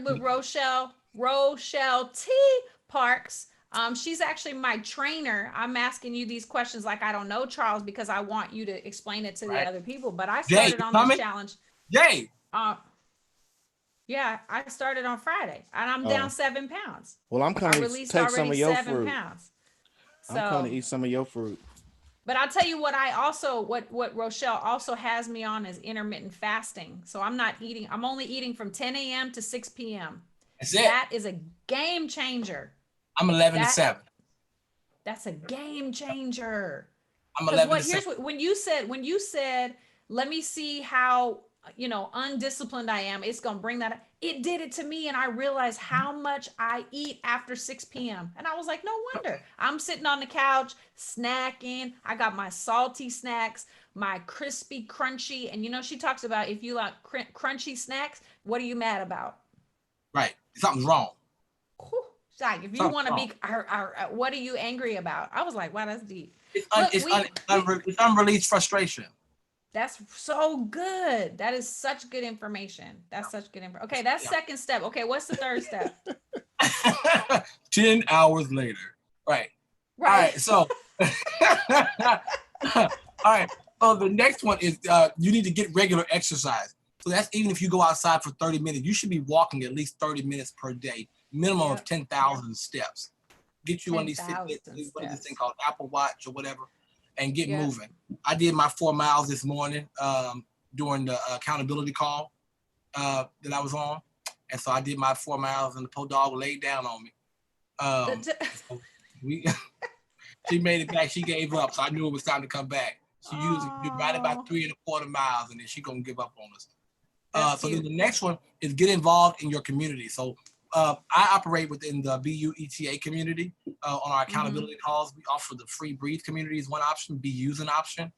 with Rochelle T. Parks. She's actually my trainer. I'm asking you these questions like I don't know, Charles, because I want you to explain it to the other people. But I started on this challenge. Jay. Yeah, I started on Friday, and I'm down 7 pounds. Well, I'm coming to take some of your fruit. So, I'm coming to eat some of your fruit. But I'll tell you what Rochelle also has me on is intermittent fasting. So I'm not eating. I'm only eating from 10 a.m. to 6 p.m. That's it. That is a game changer. I'm 11 to 7. That's a game changer. I'm 11 to 7. Here's what when you said, let me see how undisciplined I am. It's gonna bring that up. It did it to me, and I realized how much I eat after 6 p.m. And I was like, no wonder. I'm sitting on the couch snacking. I got my salty snacks, my crispy, crunchy, and she talks about if you like crunchy snacks, what are you mad about? Right, something's wrong. Like if you want to be, what are you angry about? I was like, wow, that's deep. It's unreleased frustration. That's so good. That is such good information. Okay, that's second step. Okay, what's the third step? 10 hours later. Right. All right. So, all right. So the next one is you need to get regular exercise. So that's even if you go outside for 30 minutes, you should be walking at least 30 minutes per day, minimum of 10,000 steps. Get you one of these fitness, what is this thing called Apple Watch or whatever, and get moving. I did my 4 miles this morning during the accountability call that I was on. And so I did my 4 miles and the poor dog laid down on me. So she made it back. She gave up. So I knew it was time to come back. She usually did right about 3.25 miles and then she's going to give up on us. So then the next one is get involved in your community. So I operate within the BUETA community on our accountability calls. We offer the free breathe community is one option. BU's an option.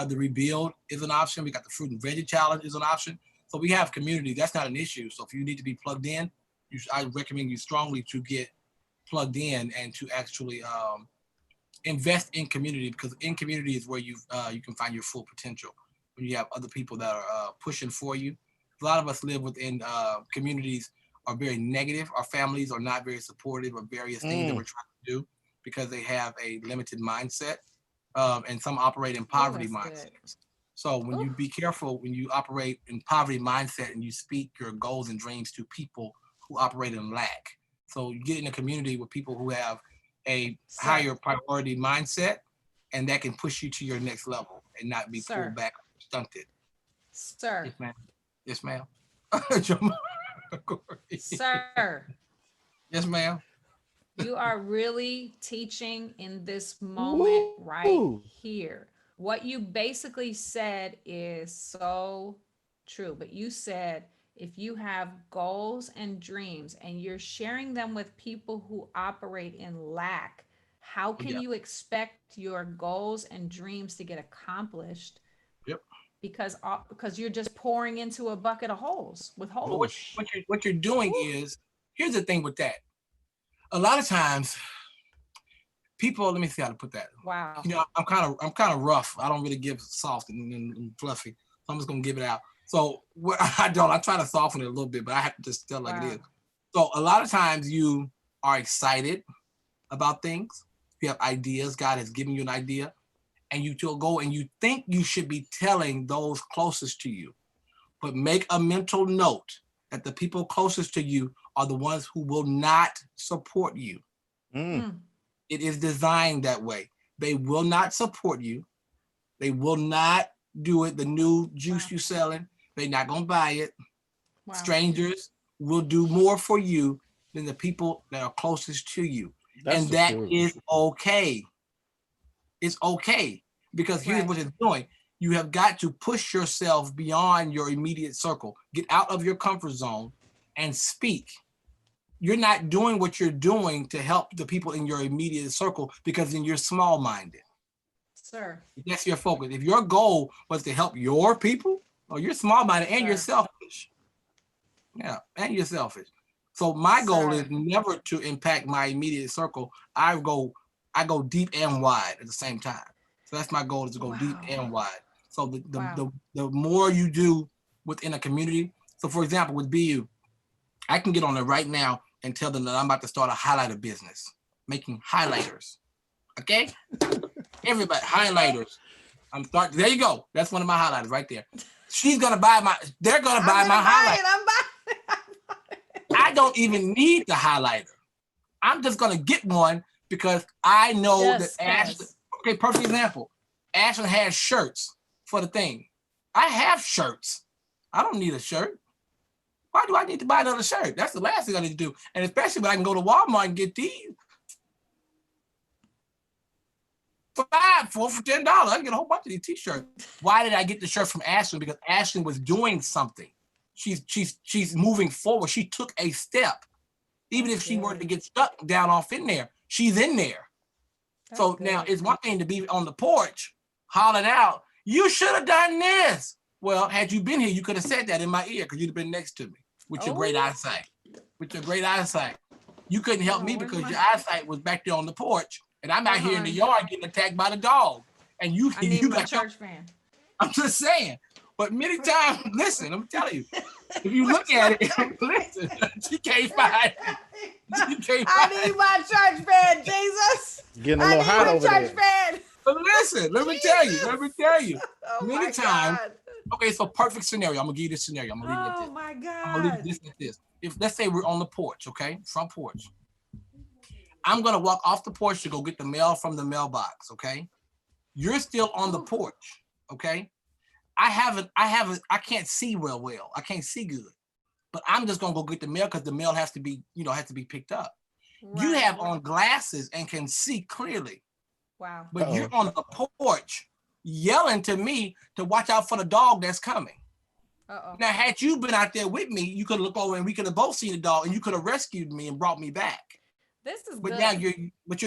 The rebuild is an option. We got the fruit and veggie challenge is an option. So we have community. That's not an issue. So if you need to be plugged in, I recommend you strongly to get plugged in and to actually invest in community, because in community is where you can find your full potential. When you have other people that are pushing for you. A lot of us live within communities are very negative. Our families are not very supportive of various things that we're trying to do because they have a limited mindset, and some operate in poverty mindsets. So when you be careful, when you operate in poverty mindset and you speak your goals and dreams to people who operate in lack. So you get in a community with people who have a higher priority mindset, and that can push you to your next level and not be pulled back or stunted. Sir. Yes, ma'am. Yes, ma'am. Sir. Yes, ma'am. You are really teaching in this moment right here. What you basically said is so true, but you said if you have goals and dreams and you're sharing them with people who operate in lack, how can you expect your goals and dreams to get accomplished? Yep. Because you're just pouring into a bucket of holes with holes. Well, what you're doing is, here's the thing with that. A lot of times, people, let me see how to put that. Wow. You know, I'm kind of rough. I don't really give soft and fluffy. So I'm just gonna give it out. So what I try to soften it a little bit, but I have to just tell like it is. So a lot of times you are excited about things. You have ideas. God has given you an idea, and you go and you think you should be telling those closest to you. But make a mental note that the people closest to you are the ones who will not support you. It is designed that way. They will not support you. They will not do it. The new juice you selling, they're not gonna buy it. Strangers will do more for you than the people that are closest to you. And that is okay. It's okay, because here's what it's doing. You have got to push yourself beyond your immediate circle. Get out of your comfort zone and speak. You're not doing what you're doing to help the people in your immediate circle because then you're small-minded. Sir. That's your focus. If your goal was to help your people, you're small-minded and you're selfish. Yeah, and you're selfish. So my goal is never to impact my immediate circle. I go deep and wide at the same time. So that's my goal, is to go deep and wide. So the more you do within a community. So for example, with BU, I can get on there right now and tell them that I'm about to start a highlighter business, making highlighters. Okay? Everybody, highlighters. There you go. That's one of my highlighters right there. They're gonna buy my highlighter. I'm buying. I don't even need the highlighter. I'm just gonna get one because I know that Ashling. Okay, perfect example. Ashling has shirts for the thing. I have shirts. I don't need a shirt. Why do I need to buy another shirt? That's the last thing I need to do. And especially when I can go to Walmart and get these for $10. I can get a whole bunch of these t-shirts. Why did I get the shirt from Ashling? Because Ashling was doing something. She's moving forward. She took a step. Even if she were to get stuck down off in there, she's in there. So now it's one thing to be on the porch, hollering out, "You should have done this." Well, had you been here, you could have said that in my ear because you'd have been next to me with your great eyesight. With your great eyesight. You couldn't help me because your eyesight was back there on the porch, and I'm out here in the yard getting attacked by the dog. And you got church fan. I'm just saying. But many times, listen, I'm telling you, if you look at it, listen, she can't find it. I need my church fan, Jesus. Getting a little hot over there. Fan. But listen, let me tell you. Oh many times. Okay, so perfect scenario. I'm gonna give you this scenario. I'm gonna leave it at this. Oh my God. I'm gonna leave this at this. If let's say we're on the porch, okay, front porch. I'm gonna walk off the porch to go get the mail from the mailbox, okay? You're still on the porch, okay? I can't see well. I can't see good. But I'm just gonna go get the mail because the mail has to be picked up. Right. You have on glasses and can see clearly. Wow. But you're on the porch yelling to me to watch out for the dog that's coming. Now, had you been out there with me, you could look over and we could have both seen the dog and you could have rescued me and brought me back. This is but good. Now you're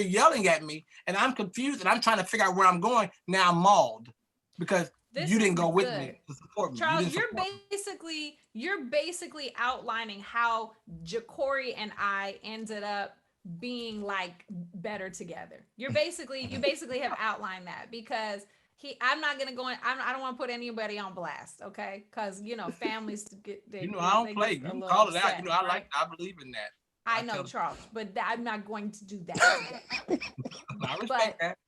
yelling at me and I'm confused and I'm trying to figure out where I'm going. Now I'm mauled because you didn't go with me to support me. Charles, you're basically outlining how JaCoree and I ended up being like better together. You basically have outlined that, because I'm not gonna go in. I don't want to put anybody on blast, okay? Because families get I don't they play. get You a can little call it out. upset, right? I believe in that. I I know, tell Charles, but I'm not going to do that today. I respect But that.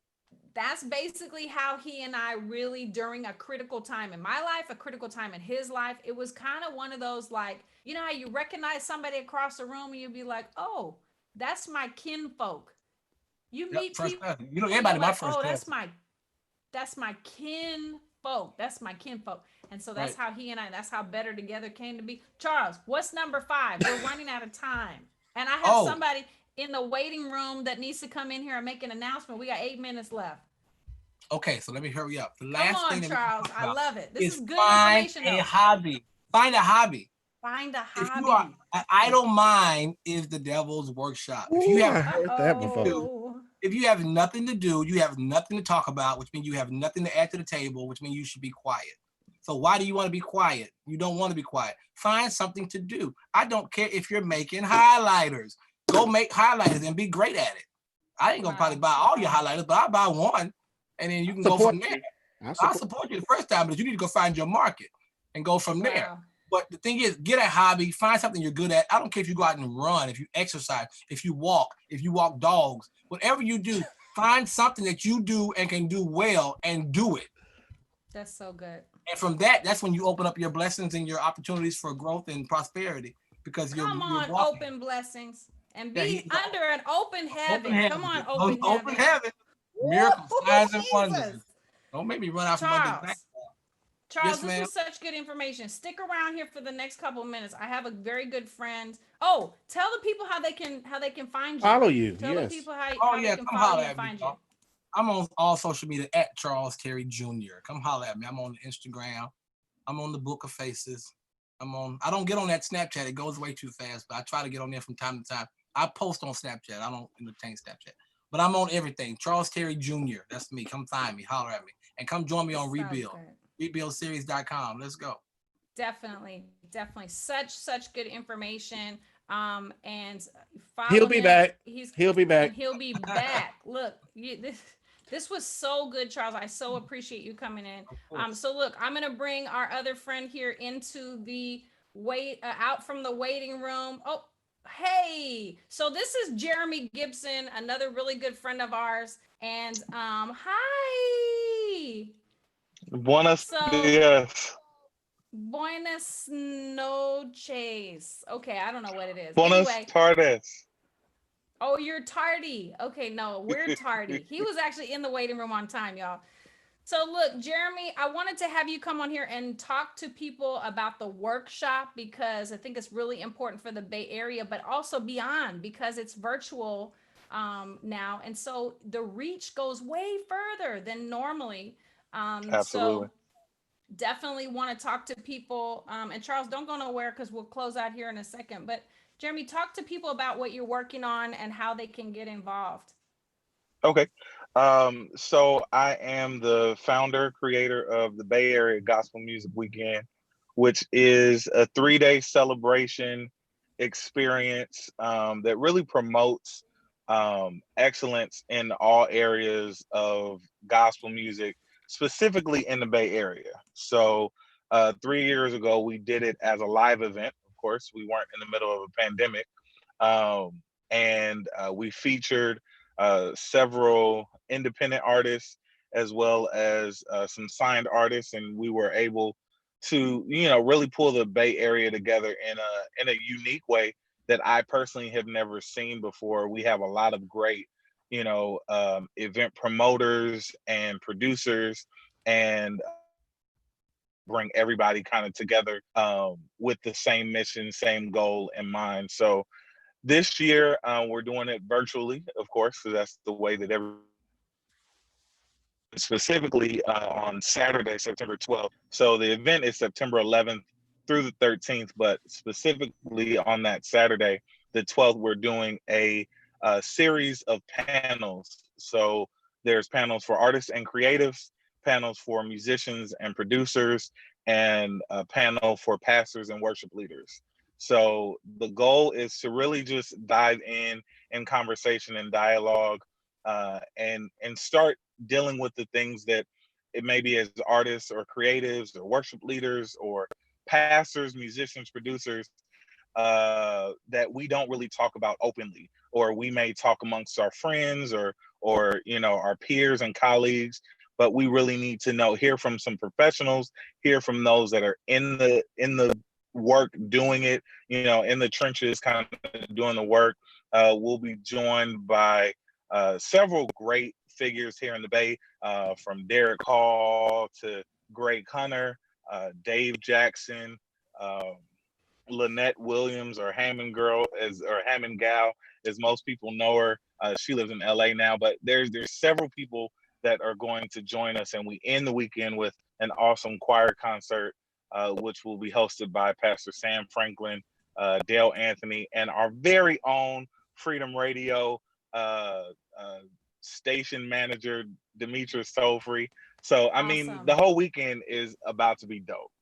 that's basically how he and I really, during a critical time in my life, a critical time in his life, it was kind of one of those, like, how you recognize somebody across the room and you'd be like, oh, that's my kinfolk. You Yep, meet first people cousin. and you're Everybody my like, first oh, cousin. that's my kinfolk. That's my kinfolk. And so that's Right. how he and I, that's how Better Together came to be. Charles, what's number 5? We're running out of time. And I have Oh, somebody in the waiting room that needs to come in here and make an announcement. We got 8 minutes left. okay. So let me hurry up. The Come last on, thing that we can Charles. talk I about love it. This is is good find information, a though. hobby. Find a hobby. Find a If you are, hobby. an idle mind is the devil's workshop. If you Ooh, have I heard that before. if you have nothing to do, you have nothing to talk about, which means you have nothing to add to the table, which means you should be quiet. So why do you want to be quiet? You don't want to be quiet. Find something to do. I don't care if you're making highlighters. Go make highlighters and be great at it. I ain't gonna probably buy all your highlighters, but I'll buy one, and then you can go from there. I'll support you the first time, but you need to go find your market and go from there. Wow. But the thing is, get a hobby, find something you're good at. I don't care if you go out and run, if you exercise, if you walk dogs, whatever you do, find something that you do and can do well and do it. That's so good. And from that, that's when you open up your blessings and your opportunities for growth and prosperity, because you're Come on, walking. open blessings and Yeah, be under an open open heaven. Come heaven. on, open Open heaven. heaven. Miracles, Woo, signs, and wonders. Jesus. Don't make me run out from under the back. Charles, Yes, this ma'am. was such good information. Stick around here for the next couple of minutes. I have a very good friend. Oh, tell the people how they can find you. Follow you. Tell the people Oh how yeah, they can come follow holler you and at me, find you. y'all. I'm on all social media at Charles Terry Jr. Come holler at me. I'm on Instagram. I'm on the Book of Faces. I don't get on that Snapchat. It goes way too fast, but I try to get on there from time to time. I post on Snapchat. I don't entertain Snapchat. But I'm on everything. Charles Terry Jr. That's me. Come find me. Holler at me. And come join me on Rebuild. RebuildSeries.com. Let's go. Definitely. Such good information. And He'll follow be him. back. He'll be back. And he'll be back. Look, this was so good, Charles. I so appreciate you coming in. So look, I'm gonna bring our other friend here into the out from the waiting room. Oh, hey. So this is Jeremy Gibson, another really good friend of ours. And hi. Buenos dias. Buenas noches. Okay, I don't know what it is. Buenas Anyway. tardes. Oh, you're tardy. Okay, no, we're tardy. He was actually in the waiting room on time, y'all. So look, Jeremy, I wanted to have you come on here and talk to people about the workshop, because I think it's really important for the Bay Area, but also beyond, because it's virtual now. And so the reach goes way further than normally. Absolutely. So definitely want to talk to people. And Charles, don't go nowhere, because we'll close out here in a second. But Jeremy, talk to people about what you're working on and how they can get involved. Okay. So I am the founder, creator of the Bay Area Gospel Music Weekend, which is a 3-day celebration experience that really promotes excellence in all areas of gospel music, specifically in the Bay Area. So 3 years ago, we did it as a live event. Of course, we weren't in the middle of a pandemic. And we featured several independent artists, as well as some signed artists, and we were able to, really pull the Bay Area together in a unique way that I personally have never seen before. We have a lot of great, event promoters and producers, and bring everybody kind of together with the same mission, same goal in mind. So this year, we're doing it virtually, of course, because that's the way that specifically on Saturday, September 12th. So the event is September 11th through the 13th, but specifically on that Saturday, the 12th, we're doing a series of panels. So there's panels for artists and creatives, panels for musicians and producers, and a panel for pastors and worship leaders. So the goal is to really just dive in conversation and dialogue, and start dealing with the things that it may be as artists or creatives or worship leaders or pastors, musicians, producers, that we don't really talk about openly, or we may talk amongst our friends or our peers and colleagues, but we really need to hear from some professionals, hear from those that are in the work doing it, in the trenches, kind of doing the work. We'll be joined by several great figures here in the Bay, from Derek Hall to Greg Hunter, Dave Jackson, Lynette Williams, or Hammond Gal, as most people know her. She lives in LA now, but there's several people that are going to join us, and we end the weekend with an awesome choir concert, which will be hosted by Pastor Sam Franklin, Dale Anthony, and our very own FreeDem Radio station manager, Demetrius Soulfree. So, I mean, the whole weekend is about to be dope.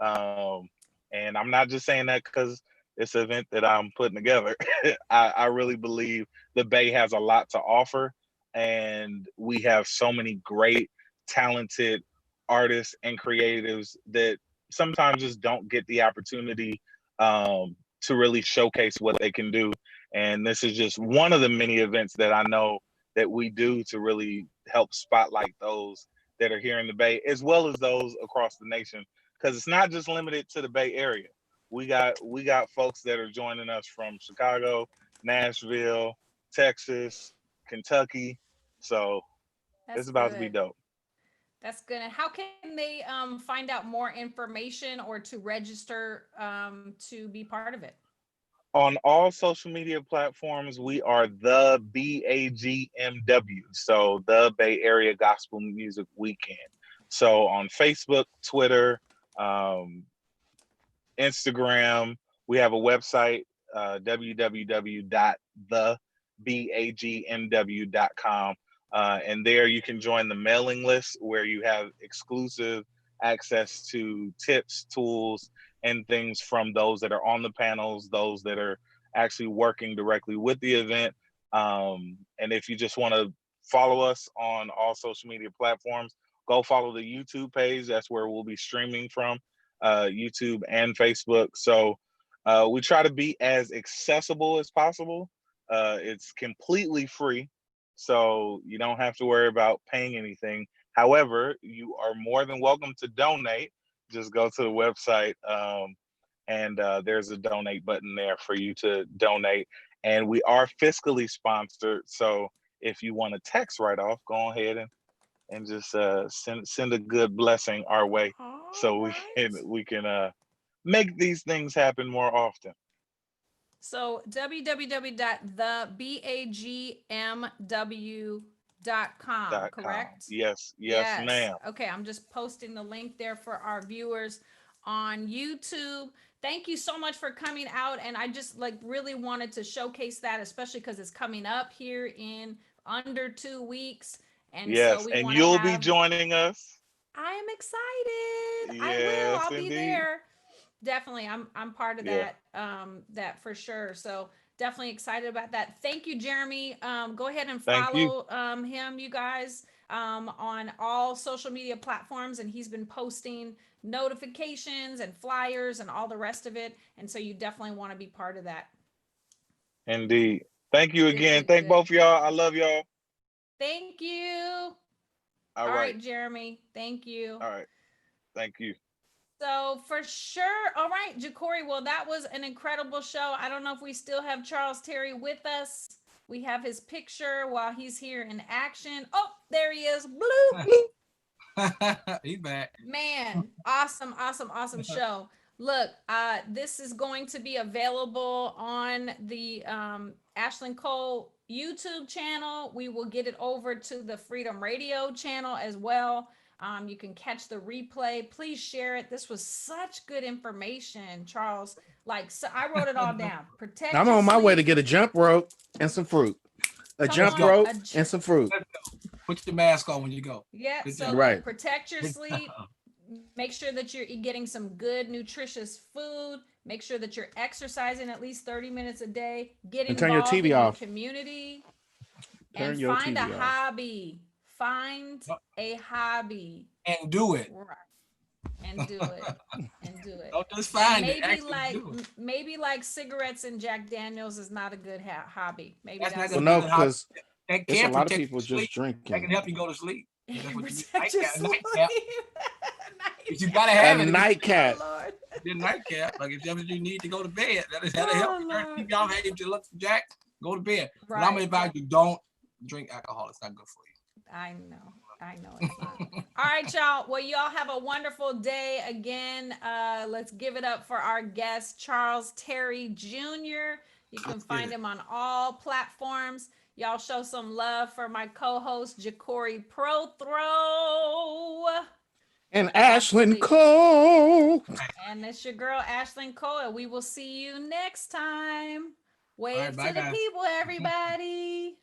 And I'm not just saying that because it's an event that I'm putting together. I really believe the Bay has a lot to offer, and we have so many great, talented artists and creatives that sometimes just don't get the opportunity to really showcase what they can do. And this is just one of the many events that I know that we do to really help spotlight those that are here in the Bay, as well as those across the nation. Because it's not just limited to the Bay Area. We got folks that are joining us from Chicago, Nashville, Texas, Kentucky. So it's about to be dope. That's good. And how can they find out more information or to register to be part of it? On all social media platforms, we are the BAGMW. So the Bay Area Gospel Music Weekend. So on Facebook, Twitter, Instagram, we have a website, www.thebagmw.com, and there you can join the mailing list where you have exclusive access to tips, tools, and things from those that are on the panels, those that are actually working directly with the event. And if you just want to follow us on all social media platforms, go follow the YouTube page. That's where we'll be streaming from, YouTube and Facebook. So we try to be as accessible as possible. It's completely free, so you don't have to worry about paying anything. However, you are more than welcome to donate. Just go to the website, and there's a donate button there for you to donate. And we are fiscally sponsored, so if you want a tax write-off, go ahead and just send a good blessing our way, so we can make these things happen more often. So www.thebagmw.com, correct? Yes, ma'am. Okay, I'm just posting the link there for our viewers on YouTube. Thank you so much for coming out, and I just really wanted to showcase that, especially because it's coming up here in under 2 weeks. And yes, so and you'll be joining us. I am excited. Yes, I will. I'll indeed. be there. Definitely, I'm part of that. That for sure. So definitely excited about that. Thank you, Jeremy. Go ahead and follow him, you guys, on all social media platforms, and he's been posting notifications and flyers and all the rest of it. And so you definitely want to be part of that. Indeed. Thank you again. Thank both of y'all. I love y'all. Thank you. All right, Jeremy. Thank you. All right. Thank you. So for sure. All right, JaCoree. Well, that was an incredible show. I don't know if we still have Charles Terry with us. We have his picture while he's here in action. Oh, there he is. Bloop. He's back. Man, awesome show. Look, this is going to be available on the Ashling Cole YouTube channel. We will get it over to the FreeDem Radio channel as well. You can catch the replay. Please share it. This was such good information, Charles. So I wrote it all down. I'm on my way to get a jump rope and some fruit. Jump rope and some fruit. Put your mask on when you go. Yeah, so protect your sleep. Make sure that you're getting some good, nutritious food. Make sure that you're exercising at least 30 minutes a day. Get And turn your involved TV in off. your community. Turn And your find a TV off. hobby. Find a hobby. And do it. Right. And do it. And do it. Don't just find it. Maybe Actually like do it. maybe like cigarettes and Jack Daniels is not a good hobby. Maybe That's not that's gonna Well, be no, a hobby. because That there's a can lot of protect people your sleep. just drinking. That can help you go to sleep. it That's can what you need. protect your Nightcap, sleep. nightcap. But you gotta have A it. nightcap. Oh, Lord. The nightcap. Like if that's what you need to go to bed, that'll help you. Lord. Keep y'all hey, to look for Jack. Go to bed. But I'm Right. gonna advise you, don't drink alcohol. It's not good for you. I know it's not. All right, y'all. Well, y'all have a wonderful day again. Let's give it up for our guest, Charles Terry Jr. You can find him on all platforms. Y'all show some love for my co-host, JaCoree Prothro. And Ashling Cole. And it's your girl, Ashling Cole. We will see you next time. Wave bye, to the guys. people, everybody.